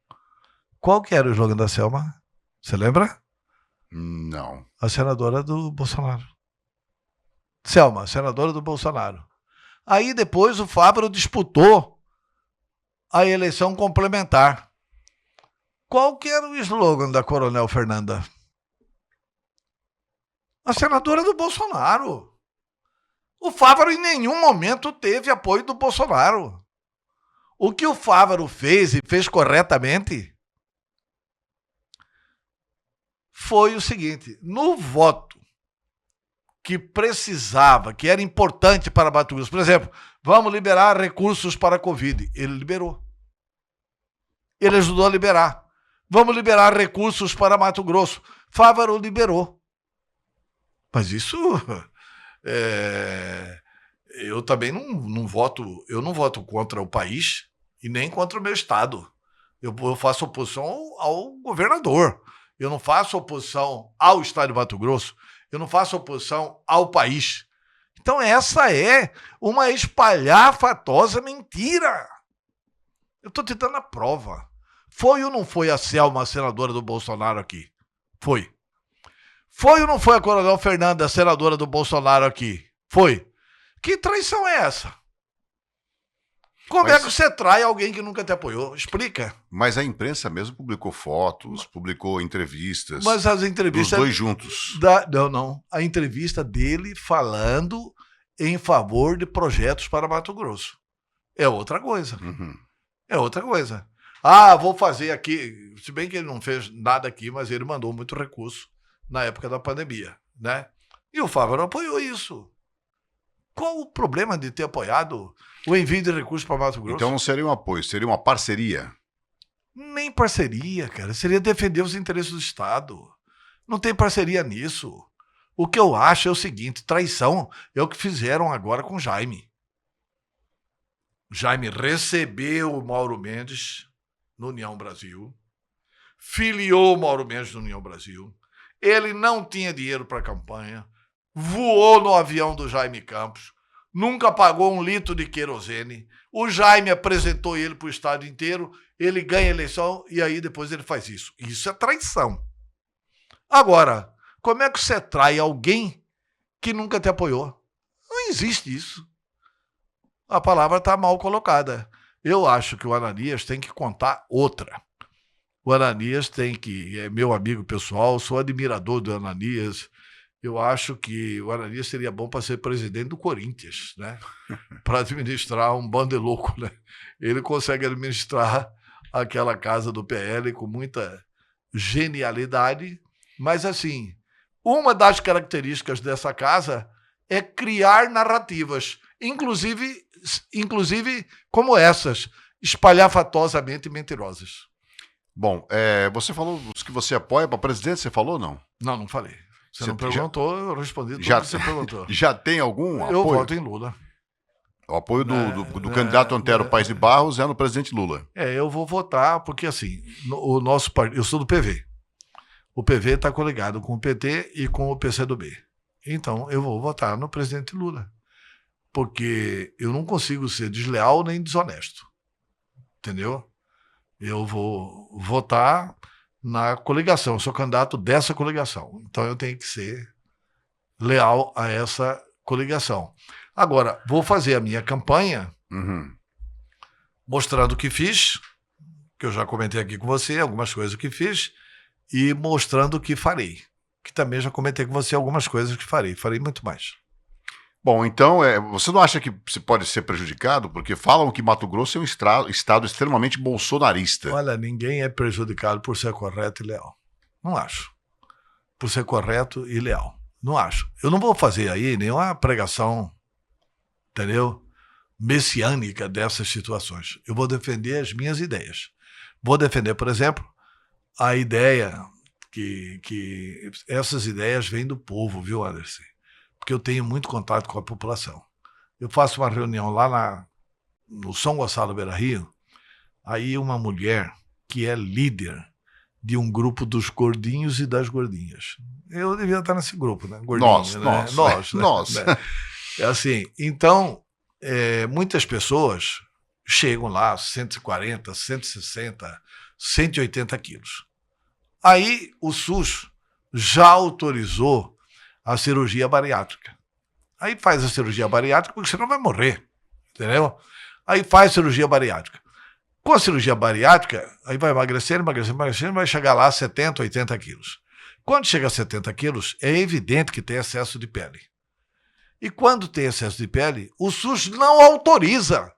Qual que era o slogan da Selma? Você lembra? Não. A senadora do Bolsonaro. Selma, senadora do Bolsonaro. Aí depois o Fávaro disputou a eleição complementar. Qual que era o slogan da Coronel Fernanda? A senadora do Bolsonaro. O Fávaro em nenhum momento teve apoio do Bolsonaro. O que o Fávaro fez, e fez corretamente, foi o seguinte: no voto que precisava, que era importante para Mato Grosso, por exemplo, vamos liberar recursos para a Covid, ele liberou. Ele ajudou a liberar. Vamos liberar recursos para Mato Grosso, Fávaro liberou. Mas isso, eu também não voto, eu não voto contra o país e nem contra o meu estado. Eu faço oposição ao governador. Eu não faço oposição ao estado de Mato Grosso. Eu não faço oposição ao país. Então essa é uma espalhafatosa mentira. Eu estou te dando a prova. Foi ou não foi a Selma, a senadora do Bolsonaro aqui? Foi. Foi ou não foi a Coronel Fernanda, a senadora do Bolsonaro aqui? Foi. Que traição é essa? Como é que você trai alguém que nunca te apoiou? Explica. Mas a imprensa mesmo publicou fotos, publicou entrevistas. Mas as entrevistas... Dos dois juntos. Não. A entrevista dele falando em favor de projetos para Mato Grosso. É outra coisa. Uhum. É outra coisa. Ah, vou fazer aqui... Se bem que ele não fez nada aqui, mas ele mandou muito recurso na época da pandemia, né? E o Fávaro apoiou isso. Qual o problema de ter apoiado o envio de recursos para Mato Grosso? Então não seria um apoio, seria uma parceria. Nem parceria, cara. Seria defender os interesses do Estado. Não tem parceria nisso. O que eu acho é o seguinte: traição é o que fizeram agora com o Jaime. O Jaime recebeu o Mauro Mendes no União Brasil, filiou o Mauro Mendes no União Brasil. Ele não tinha dinheiro para a campanha, voou no avião do Jaime Campos, nunca pagou 1 litro de querosene. O Jaime apresentou ele para o estado inteiro, ele ganha a eleição e aí depois ele faz isso. Isso é traição. Agora, como é que você trai alguém que nunca te apoiou? Não existe isso. A palavra está mal colocada. Eu acho que o Ananias tem que contar outra. O Ananias tem que... É meu amigo pessoal, sou admirador do Ananias. Eu acho que o Ananias seria bom para ser presidente do Corinthians, né? Para administrar um bando de louco, né? Ele consegue administrar aquela casa do PL com muita genialidade, mas assim, uma das características dessa casa é criar narrativas, inclusive como essas, espalhafatosamente mentirosas. Bom, você falou os que você apoia para presidente, você falou ou não? Não falei. Você não perguntou, eu respondi tudo que você perguntou. Já tem algum apoio? Eu voto em Lula. O apoio do candidato Antero Paes de Barros é no presidente Lula. Eu vou votar porque, assim, o nosso partido... Eu sou do PV. O PV está coligado com o PT e com o PCdoB. Então, eu vou votar no presidente Lula. Porque eu não consigo ser desleal nem desonesto. Entendeu? Eu vou votar na coligação. Eu sou candidato dessa coligação. Então, eu tenho que ser leal a essa coligação. Agora, vou fazer a minha campanha mostrando o que fiz, que eu já comentei aqui com você, algumas coisas que fiz, e mostrando o que farei, que também já comentei com você algumas coisas que farei muito mais. Bom, então, você não acha que você pode ser prejudicado? Porque falam que Mato Grosso é um estado extremamente bolsonarista. Olha, ninguém é prejudicado por ser correto e leal. Não acho. Por ser correto e leal. Não acho. Eu não vou fazer aí nenhuma pregação, entendeu? Messiânica dessas situações. Eu vou defender as minhas ideias. Vou defender, por exemplo, a ideia que essas ideias vêm do povo, viu, Anderson? Porque eu tenho muito contato com a população. Eu faço uma reunião lá no São Gonçalo Beira-Rio, aí uma mulher que é líder de um grupo dos gordinhos e das gordinhas. Eu devia estar nesse grupo, né? Gordinhos, nós. Né? É assim, então, muitas pessoas chegam lá 140, 160, 180 quilos. Aí o SUS já autorizou a cirurgia bariátrica. Aí faz a cirurgia bariátrica porque você não vai morrer, entendeu? Aí faz a cirurgia bariátrica. Com a cirurgia bariátrica, aí vai emagrecendo, vai chegar lá a 70, 80 quilos. Quando chega a 70 quilos, é evidente que tem excesso de pele. E quando tem excesso de pele, o SUS não autoriza.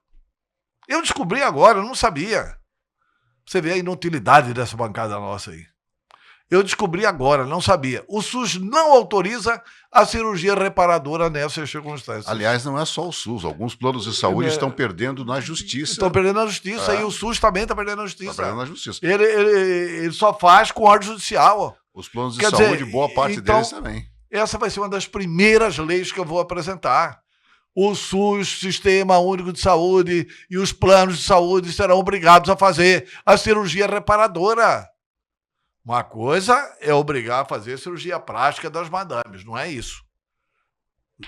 Eu descobri agora, eu não sabia. Você vê a inutilidade dessa bancada nossa aí. Eu descobri agora, não sabia. O SUS não autoriza a cirurgia reparadora nessas circunstâncias. Aliás, não é só o SUS. Alguns planos de saúde estão perdendo na justiça. Estão perdendo na justiça. E o SUS também está perdendo na justiça. Está perdendo na justiça. Ele só faz com ordem judicial. Os planos de saúde, boa parte deles também. Essa vai ser uma das primeiras leis que eu vou apresentar. O SUS, Sistema Único de Saúde, e os planos de saúde serão obrigados a fazer a cirurgia reparadora. Uma coisa é obrigar a fazer a cirurgia plástica das madames, não é isso.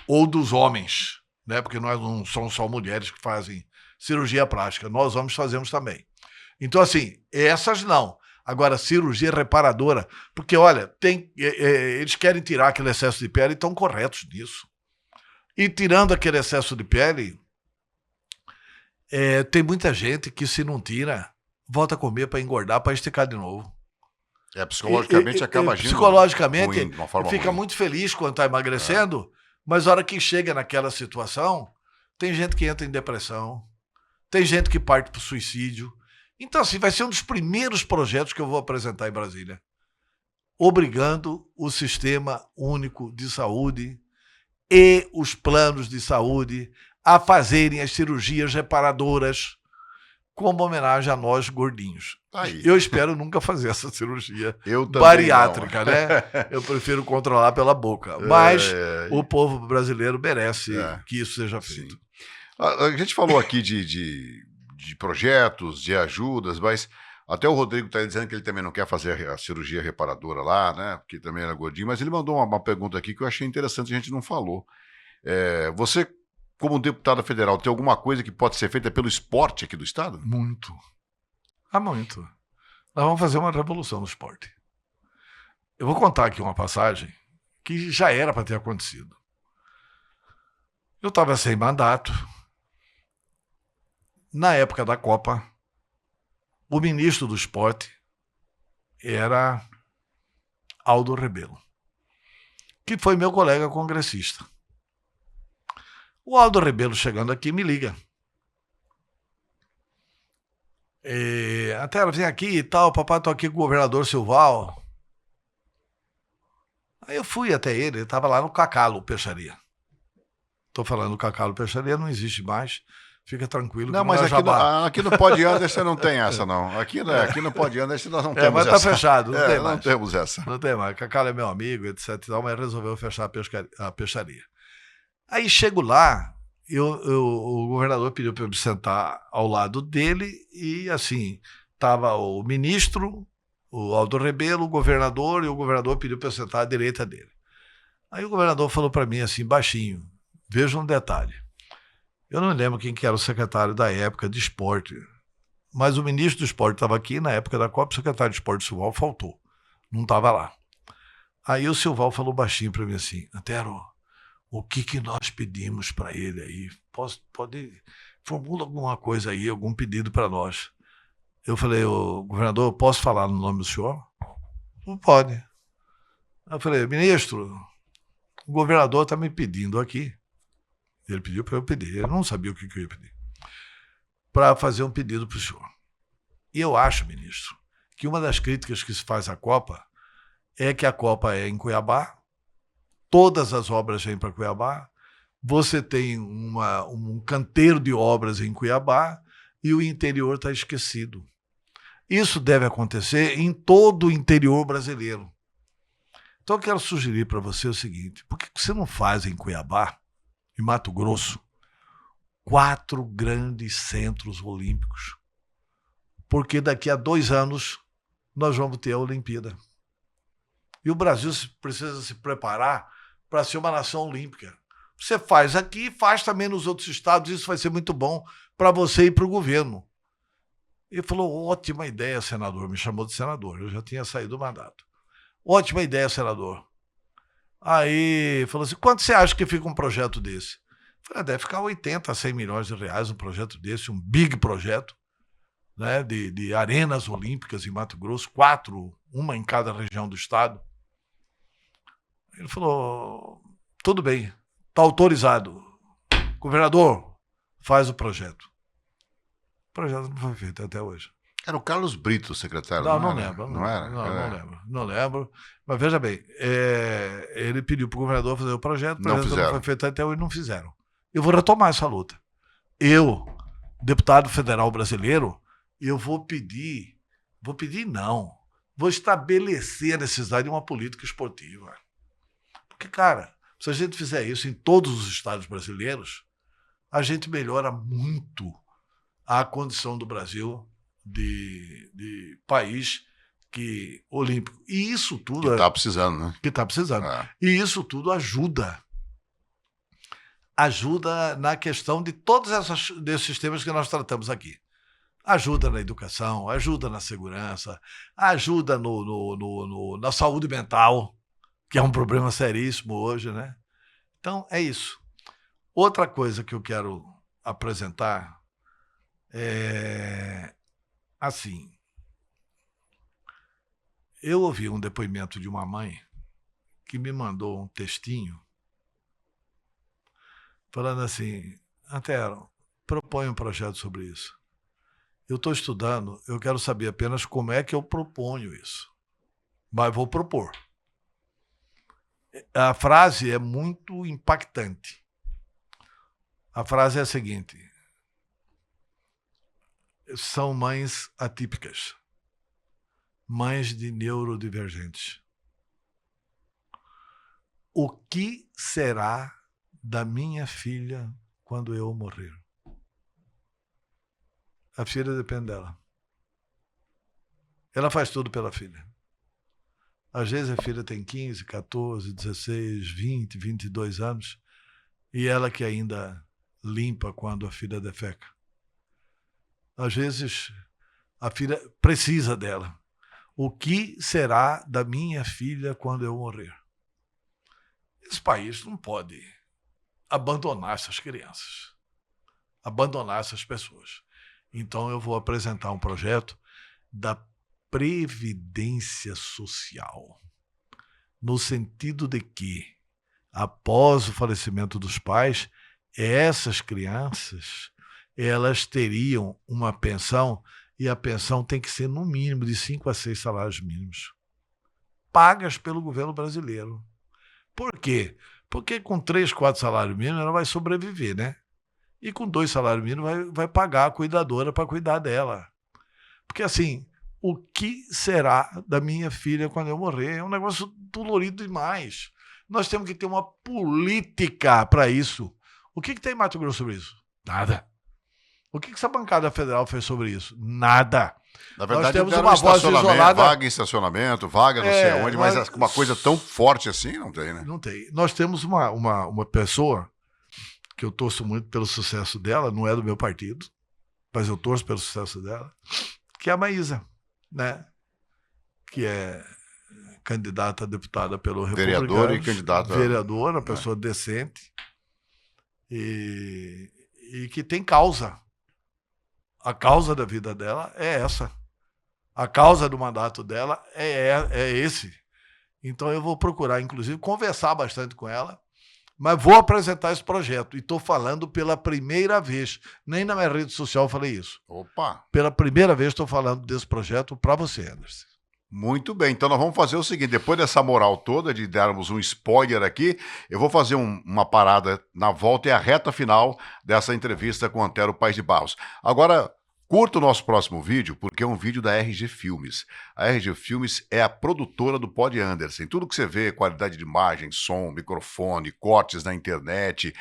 Ou dos homens, né? Porque nós não somos só mulheres que fazem cirurgia plástica, nós homens fazemos também. Então, assim, essas não. Agora, cirurgia reparadora, porque, olha, eles querem tirar aquele excesso de pele e estão corretos nisso. E tirando aquele excesso de pele, tem muita gente que, se não tira, volta a comer para engordar, para esticar de novo. Psicologicamente acaba agindo. Psicologicamente, ruim, de uma forma fica ruim. muito feliz quando está emagrecendo, mas a hora que chega naquela situação, tem gente que entra em depressão, tem gente que parte para o suicídio. Então, assim, vai ser um dos primeiros projetos que eu vou apresentar em Brasília, obrigando o Sistema Único de Saúde e os planos de saúde a fazerem as cirurgias reparadoras como homenagem a nós gordinhos. Aí. Eu espero nunca fazer essa cirurgia também bariátrica, não. né? Eu prefiro controlar pela boca. Mas o povo brasileiro merece que isso seja feito. Sim. A gente falou aqui de projetos, de ajudas, mas até o Rodrigo está dizendo que ele também não quer fazer a cirurgia reparadora lá, né? Porque também era gordinho, mas ele mandou uma pergunta aqui que eu achei interessante, a gente não falou. Você, como deputado federal, tem alguma coisa que pode ser feita pelo esporte aqui do estado? Muito. Muito. Nós vamos fazer uma revolução no esporte. Eu vou contar aqui uma passagem que já era para ter acontecido. Eu estava sem mandato. Na época da Copa, o ministro do esporte era Aldo Rebelo, que foi meu colega congressista. O Aldo Rebelo, chegando aqui, me liga. Até ela vem aqui e tal, papai, tô aqui com o governador Silval. Aí eu fui até ele estava lá no Cacalo Peixaria. Tô falando do Cacalo Peixaria, não existe mais. Fica tranquilo. Não, mas aqui no Pod Anderson não tem essa, não. Aqui no Pod Anderson nós não temos mas essa. Mas tá fechado, não tem mais. Não temos essa. Não tem mais. Cacalo é meu amigo, etc e tal, mas resolveu fechar a peixaria. Aí chego lá, o governador pediu para eu me sentar ao lado dele e, assim, estava o ministro, o Aldo Rebelo, o governador, e o governador pediu para eu sentar à direita dele. Aí o governador falou para mim, assim, baixinho, veja um detalhe. Eu não lembro quem que era o secretário da época de esporte, mas o ministro do esporte estava aqui, na época da Copa, o secretário de esporte, Silval, faltou. Não estava lá. Aí o Silval falou baixinho para mim assim, Antero, o que nós pedimos para ele aí? Pode formula alguma coisa aí, algum pedido para nós. Eu falei, governador, posso falar no nome do senhor? Não pode. Eu falei, ministro, o governador está me pedindo aqui. Ele pediu para eu pedir, ele não sabia o que eu ia pedir. Para fazer um pedido para o senhor. E eu acho, ministro, que uma das críticas que se faz à Copa é que a Copa é em Cuiabá, todas as obras vêm para Cuiabá, você tem um canteiro de obras em Cuiabá e o interior está esquecido. Isso deve acontecer em todo o interior brasileiro. Então eu quero sugerir para você o seguinte, por que você não faz em Cuiabá, em Mato Grosso, 4 grandes centros olímpicos? Porque daqui a 2 anos nós vamos ter a Olimpíada. E o Brasil precisa se preparar para ser uma nação olímpica. Você faz aqui, faz também nos outros estados, isso vai ser muito bom para você e para o governo. Ele falou, ótima ideia, senador. Me chamou de senador, eu já tinha saído do mandato. Ótima ideia, senador. Aí falou assim, quanto você acha que fica um projeto desse? Eu falei, deve ficar 80 a 100 milhões de reais um projeto desse, um big projeto, né, de arenas olímpicas em Mato Grosso, 4, uma em cada região do estado. Ele falou, tudo bem, está autorizado. Governador, faz o projeto. O projeto não foi feito até hoje. Era o Carlos Brito, secretário. Não lembro. Não era? Não lembro. Mas veja bem, ele pediu para o governador fazer o projeto não foi feito até hoje, não fizeram. Eu vou retomar essa luta. Eu, deputado federal brasileiro, eu vou estabelecer a necessidade de uma política esportiva. Porque, cara, se a gente fizer isso em todos os estados brasileiros, a gente melhora muito a condição do Brasil de país olímpico. E isso tudo... Que está precisando, né? Que está precisando. E isso tudo ajuda na questão de todos desses temas que nós tratamos aqui. Ajuda na educação, ajuda na segurança, ajuda na saúde mental, que é um problema seríssimo hoje, né? Então, é isso. Outra coisa que eu quero apresentar é assim. Eu ouvi um depoimento de uma mãe que me mandou um textinho falando assim, Antero, propõe um projeto sobre isso. Eu estou estudando, eu quero saber apenas como é que eu proponho isso. Mas vou propor. A frase é muito impactante. A frase é a seguinte: são mães atípicas, mães de neurodivergentes. O que será da minha filha quando eu morrer? A filha depende dela. Ela faz tudo pela filha. Às vezes a filha tem 15, 14, 16, 20, 22 anos e ela que ainda limpa quando a filha defeca. Às vezes a filha precisa dela. O que será da minha filha quando eu morrer? Esse país não pode abandonar essas crianças, abandonar essas pessoas. Então eu vou apresentar um projeto da previdência social, no sentido de que, após o falecimento dos pais, essas crianças elas teriam uma pensão, e a pensão tem que ser no mínimo de 5 a 6 salários mínimos, pagas pelo governo brasileiro. Por quê? Porque com 3, 4 salários mínimos ela vai sobreviver, né? E com 2 salários mínimos vai pagar a cuidadora para cuidar dela. Porque assim, o que será da minha filha quando eu morrer? É um negócio dolorido demais. Nós temos que ter uma política para isso. O que tem em Mato Grosso sobre isso? Nada. O que essa bancada federal fez sobre isso? Nada. Na verdade, nós temos uma voz isolada. Vaga em estacionamento, vaga não sei onde, mas uma coisa tão forte assim não tem, né? Não tem. Nós temos uma pessoa que eu torço muito pelo sucesso dela, não é do meu partido, mas eu torço pelo sucesso dela, que é a Maísa, né? Que é candidata a deputada pelo Republicano. Vereadora e candidata. Vereadora, pessoa decente e que tem causa. A causa da vida dela é essa. A causa do mandato dela é esse. Então eu vou procurar, inclusive, conversar bastante com ela, mas vou apresentar esse projeto. E estou falando pela primeira vez. Nem na minha rede social eu falei isso. Opa! Pela primeira vez estou falando desse projeto para você, Anderson. Muito bem, então nós vamos fazer o seguinte, depois dessa moral toda de darmos um spoiler aqui, eu vou fazer uma parada na volta e a reta final dessa entrevista com Antero Paes de Barros. Agora, curta o nosso próximo vídeo, porque é um vídeo da RG Filmes. A RG Filmes é a produtora do Pod Anderson. Tudo que você vê, qualidade de imagem, som, microfone, cortes na internet,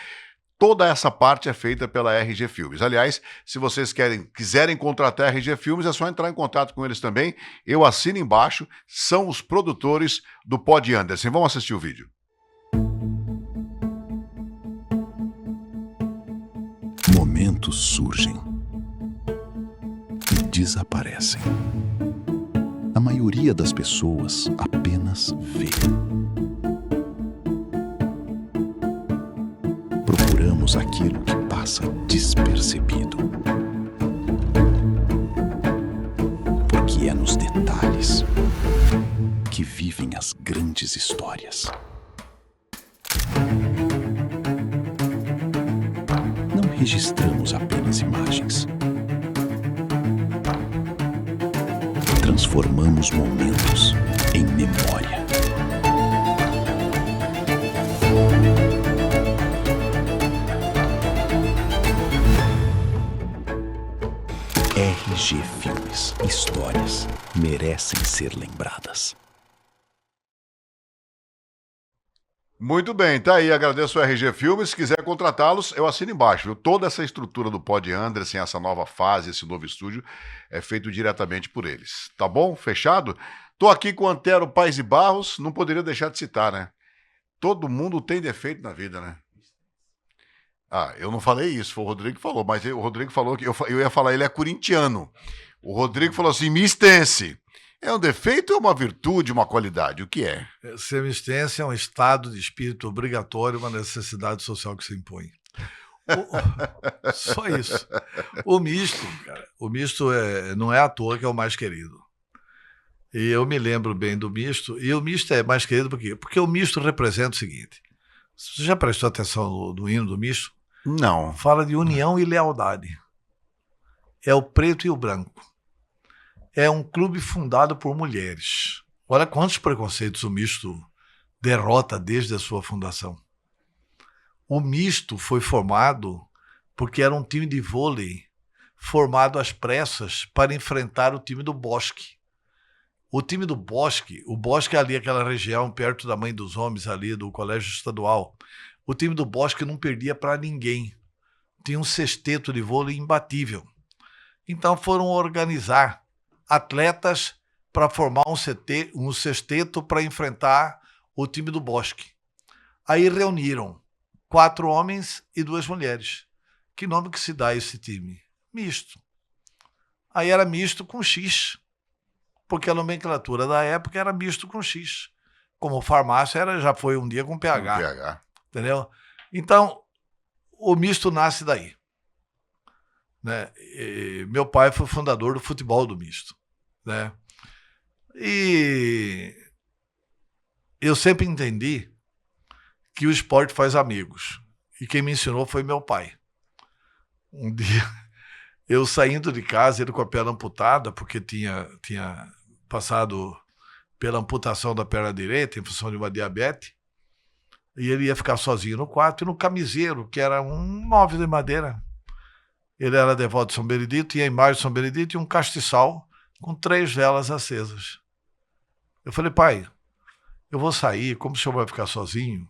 toda essa parte é feita pela RG Filmes. Aliás, se vocês quiserem contratar a RG Filmes, é só entrar em contato com eles também. Eu assino embaixo, são os produtores do Pod Anderson. Vamos assistir o vídeo. Momentos surgem e desaparecem. A maioria das pessoas apenas vê. Procuramos aquilo que passa despercebido. Porque é nos detalhes que vivem as grandes histórias. registramos apenas imagens. Transformamos momentos em memória. RG Filmes. Histórias merecem ser lembradas. Muito bem, tá aí, agradeço o RG Filmes, se quiser contratá-los, eu assino embaixo, viu? Toda essa estrutura do Pod Anderson, essa nova fase, esse novo estúdio, é feito diretamente por eles, tá bom? Fechado? Tô aqui com o Antero Paes de Barros, não poderia deixar de citar, né? Todo mundo tem defeito na vida, né? Ah, eu não falei isso, foi o Rodrigo que falou, mas o Rodrigo falou que eu ia falar, ele é corintiano. O Rodrigo falou assim, mistense. É um defeito ou uma virtude, uma qualidade? O que é? Ser mistense é um estado de espírito obrigatório, uma necessidade social que se impõe. Só isso. O misto, cara, não é à toa que é o mais querido. E eu me lembro bem do misto, e o misto é mais querido por quê? Porque o misto representa o seguinte, você já prestou atenção no hino do misto? Não. Fala de união e lealdade. É o preto e o branco. É um clube fundado por mulheres. Olha quantos preconceitos o misto derrota desde a sua fundação. O misto foi formado porque era um time de vôlei formado às pressas para enfrentar o time do Bosque. O time do Bosque, o Bosque é ali aquela região perto da Mãe dos Homens ali do Colégio Estadual. O time do Bosque não perdia para ninguém. Tinha um sexteto de vôlei imbatível. Então foram organizar atletas para formar um sexteto para enfrentar o time do Bosque. Aí reuniram 4 homens e 2 mulheres. Que nome que se dá a esse time? Misto. Aí era misto com X, porque a nomenclatura da época era misto com X. Como farmácia já foi um dia com PH. PH. Entendeu? Então, o misto nasce daí. Né? Meu pai foi fundador do futebol do misto. Né? E eu sempre entendi que o esporte faz amigos. E quem me ensinou foi meu pai. Um dia, eu saindo de casa, ele com a perna amputada, porque tinha passado pela amputação da perna direita, em função de uma diabetes, e ele ia ficar sozinho no quarto, e no camiseiro, que era um móvel de madeira. Ele era devoto de São Benedito, tinha a imagem de São Benedito e um castiçal com 3 velas acesas. Eu falei, pai, eu vou sair, como o senhor vai ficar sozinho?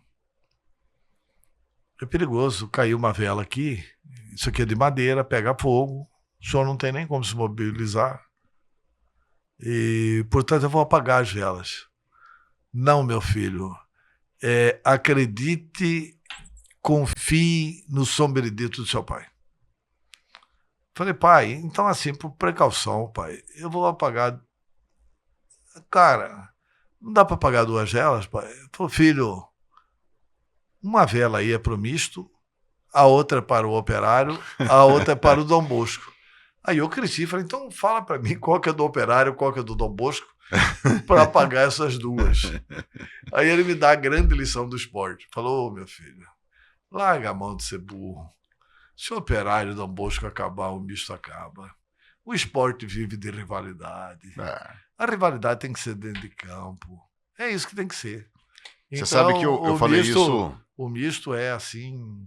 É perigoso, caiu uma vela aqui, isso aqui é de madeira, pega fogo, o senhor não tem nem como se mobilizar. E, portanto, eu vou apagar as velas. Não, meu filho, acredite, confie no São Benedito do seu pai. Falei, pai, então assim, por precaução, pai, eu vou apagar. Cara, não dá para apagar 2 velas, pai? Falei, filho, uma vela aí é para o misto, a outra é para o operário, a outra é para o Dom Bosco. Aí eu cresci, falei, então fala para mim qual que é do operário, qual que é do Dom Bosco, para apagar essas 2. Aí ele me dá a grande lição do esporte. Falou, meu filho, larga a mão de ser burro. Se o operário do Dom Bosco acabar, o misto acaba. O esporte vive de rivalidade. A rivalidade tem que ser dentro de campo. É isso que tem que ser. Você sabe que eu falei isso... O misto é assim...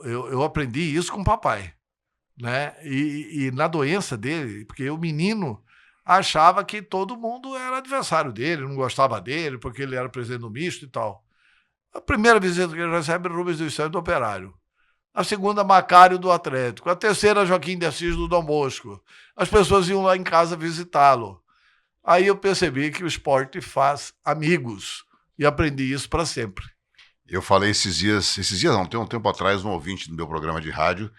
Eu aprendi isso com o papai. Né? E na doença dele, porque o menino achava que todo mundo era adversário dele, não gostava dele, porque ele era presidente do misto e tal. A primeira visita que ele recebe é Rubens dos Santos do Operário. A segunda, Macário do Atlético. A terceira, Joaquim de Assis do Dom Bosco. As pessoas iam lá em casa visitá-lo. Aí eu percebi que o esporte faz amigos. E aprendi isso para sempre. Eu falei esses dias não, tem um tempo atrás, um ouvinte do meu programa de rádio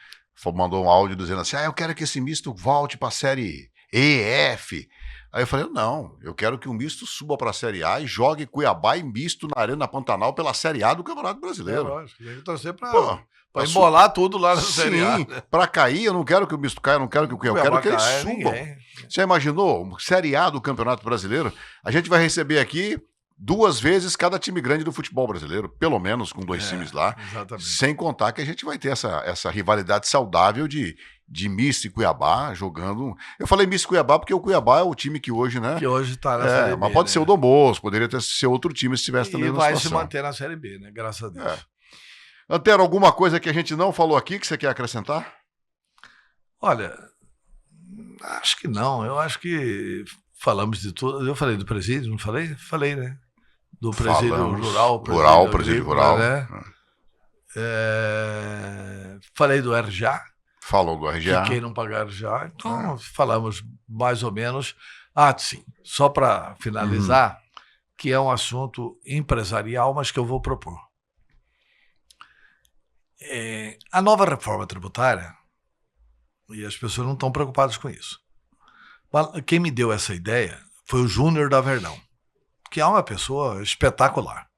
mandou um áudio dizendo assim, eu quero que esse misto volte para a Série E, F. Aí eu falei, não, eu quero que o misto suba para a Série A e jogue Cuiabá e misto na Arena Pantanal pela Série A do Campeonato Brasileiro. Lógico, tem que torcer para embolar tudo lá na Série A. Sim, para cair, eu não quero que o misto caia, eu não quero que o Cuiabá, eu quero que eles subam. Ninguém. Você imaginou, Série A do Campeonato Brasileiro? A gente vai receber aqui 2 vezes cada time grande do futebol brasileiro, pelo menos com 2 times lá. Exatamente. Sem contar que a gente vai ter essa rivalidade saudável de Misto e Cuiabá jogando. Eu falei Misto e Cuiabá porque o Cuiabá é o time que hoje, né? Que hoje está na Série B. Mas pode né? ser o Dombos, poderia ser outro time se estivesse também na situação. E vai se manter na Série B, né? Graças a Deus. Antero, alguma coisa que a gente não falou aqui que você quer acrescentar? Olha, acho que não. Eu acho que falamos de tudo. Eu falei do presídio, não falei? Falei, né? Do presídio rural. Presídio rural. Né? Falei do RJA. Falou do RJA. Que quem não pagar RJA. Então, falamos mais ou menos. Sim. Só para finalizar, que é um assunto empresarial, mas que eu vou propor. A nova reforma tributária, e as pessoas não estão preocupadas com isso. Quem me deu essa ideia foi o Júnior da Verdão, que é uma pessoa espetacular.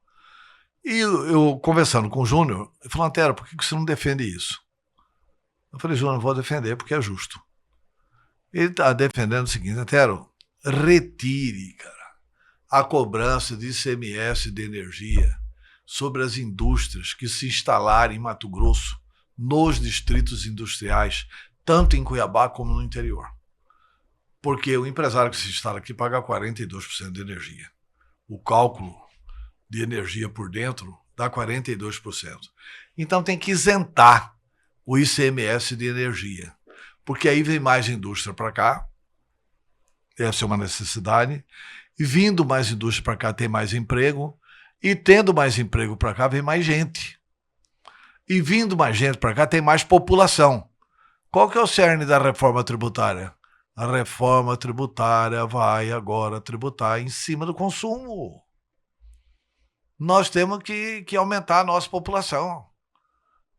E eu conversando com o Júnior, ele falou: Antero, por que você não defende isso? Eu falei: Júnior, vou defender porque é justo. Ele está defendendo o seguinte: Antero, retire, cara, a cobrança de ICMS de energia sobre as indústrias que se instalarem em Mato Grosso, nos distritos industriais, tanto em Cuiabá como no interior. Porque o empresário que se instala aqui paga 42% de energia. O cálculo de energia por dentro dá 42%. Então tem que isentar o ICMS de energia, porque aí vem mais indústria para cá, essa é uma necessidade, e vindo mais indústria para cá tem mais emprego, e tendo mais emprego para cá vem mais gente. E vindo mais gente para cá tem mais população. Qual que é o cerne da reforma tributária? A reforma tributária vai agora tributar em cima do consumo. Nós temos que aumentar a nossa população.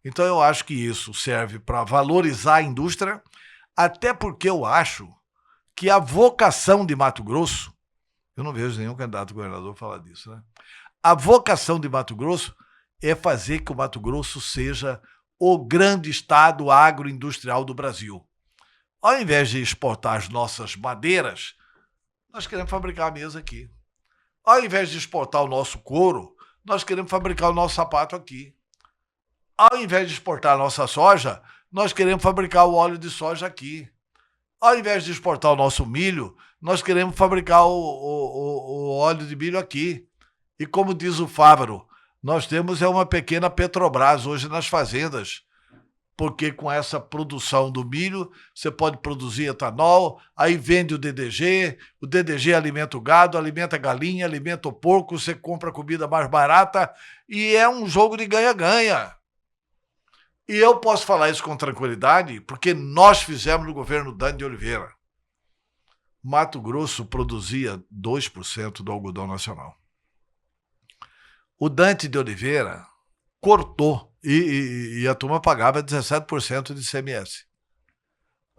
Então eu acho que isso serve para valorizar a indústria, até porque eu acho que a vocação de Mato Grosso, eu não vejo nenhum candidato a governador falar disso, né? A vocação de Mato Grosso é fazer que o Mato Grosso seja o grande estado agroindustrial do Brasil. Ao invés de exportar as nossas madeiras, nós queremos fabricar a mesa aqui. Ao invés de exportar o nosso couro, nós queremos fabricar o nosso sapato aqui. Ao invés de exportar a nossa soja, nós queremos fabricar o óleo de soja aqui. Ao invés de exportar o nosso milho, nós queremos fabricar o óleo de milho aqui. E como diz o Fávaro, nós temos uma pequena Petrobras hoje nas fazendas, porque com essa produção do milho, você pode produzir etanol, aí vende o DDG alimenta o gado, alimenta a galinha, alimenta o porco, você compra comida mais barata, e é um jogo de ganha-ganha. E eu posso falar isso com tranquilidade, porque nós fizemos no governo Dante de Oliveira. Mato Grosso produzia 2% do algodão nacional. O Dante de Oliveira cortou e a turma pagava 17% de ICMS.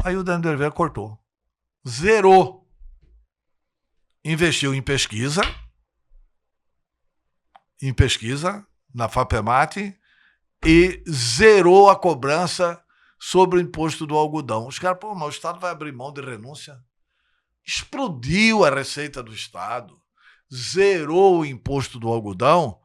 Aí o Dante de Oliveira cortou. Zerou. Investiu em pesquisa na FAPEMAT e zerou a cobrança sobre o imposto do algodão. Os caras, mas o Estado vai abrir mão de renúncia? Explodiu a receita do Estado, zerou o imposto do algodão.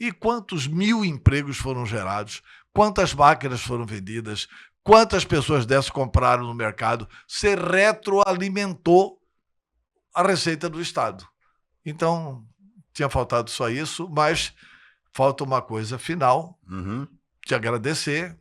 E quantos mil empregos foram gerados? Quantas máquinas foram vendidas? Quantas pessoas dessas compraram no mercado? Você retroalimentou a receita do Estado. Então, tinha faltado só isso, mas falta uma coisa final. Te agradecer,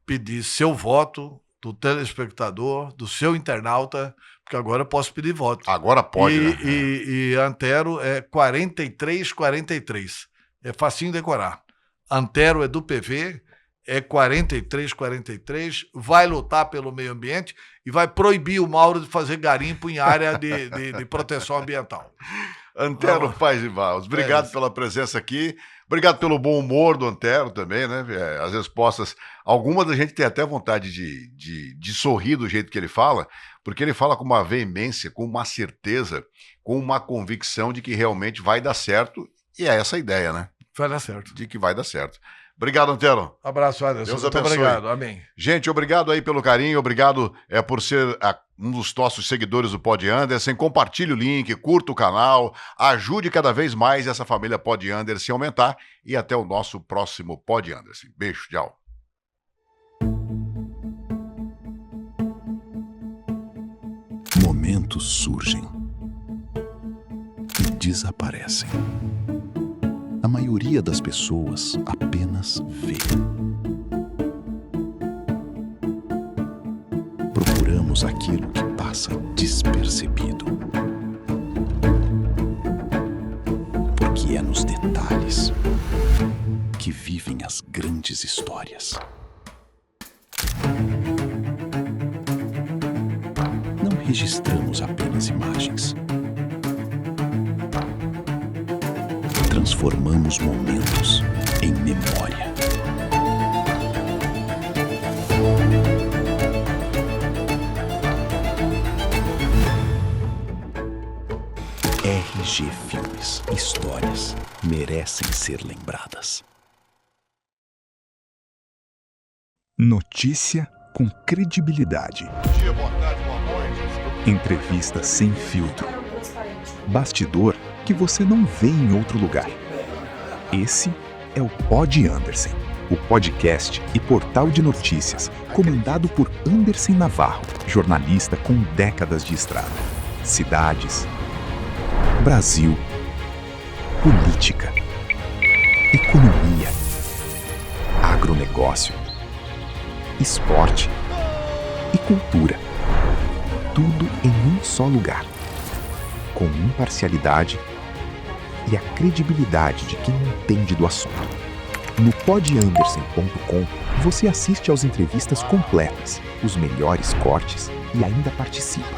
pedir seu voto do telespectador, do seu internauta, porque agora eu posso pedir voto. Agora pode, né? E Antero é 4343. É facinho decorar. Antero é do PV, é 4343, vai lutar pelo meio ambiente e vai proibir o Mauro de fazer garimpo em área de proteção ambiental. Antero Paz de Barros, obrigado pela presença aqui, obrigado pelo bom humor do Antero também, né? As respostas, algumas da gente tem até vontade de sorrir do jeito que ele fala, porque ele fala com uma veemência, com uma certeza, com uma convicção de que realmente vai dar certo, e é essa a ideia, né? Vai dar certo. De que vai dar certo. Obrigado, Antero. Abraço, Anderson. Deus Muito abençoe. obrigado. Amém. Gente, obrigado aí pelo carinho, obrigado por ser um dos nossos seguidores do Pod Anderson. Compartilhe o link, curta o canal, ajude cada vez mais essa família Pod Anderson a aumentar e até o nosso próximo Pod Anderson. Beijo, tchau. Momentos surgem e desaparecem. A maioria das pessoas apenas vê. Procuramos aquilo que passa despercebido. Porque é nos detalhes que vivem as grandes histórias. Não registramos apenas imagens. Transformamos momentos em memória. RG Filmes. Histórias merecem ser lembradas. Notícia com credibilidade. Bom dia, boa tarde, boa noite. Entrevista sem filtro. Bastidor que você não vê em outro lugar. Esse é o Pod Anderson, o podcast e portal de notícias comandado por Anderson Navarro, jornalista com décadas de estrada. Cidades, Brasil, política, economia, agronegócio, esporte e cultura. Tudo em um só lugar, com imparcialidade e a credibilidade de quem entende do assunto. No podanderson.com você assiste às entrevistas completas, os melhores cortes e ainda participa.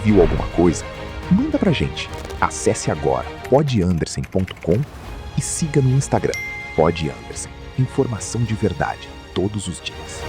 Viu alguma coisa? Manda pra gente. Acesse agora podanderson.com e siga no Instagram. Pod Anderson. Informação de verdade, todos os dias.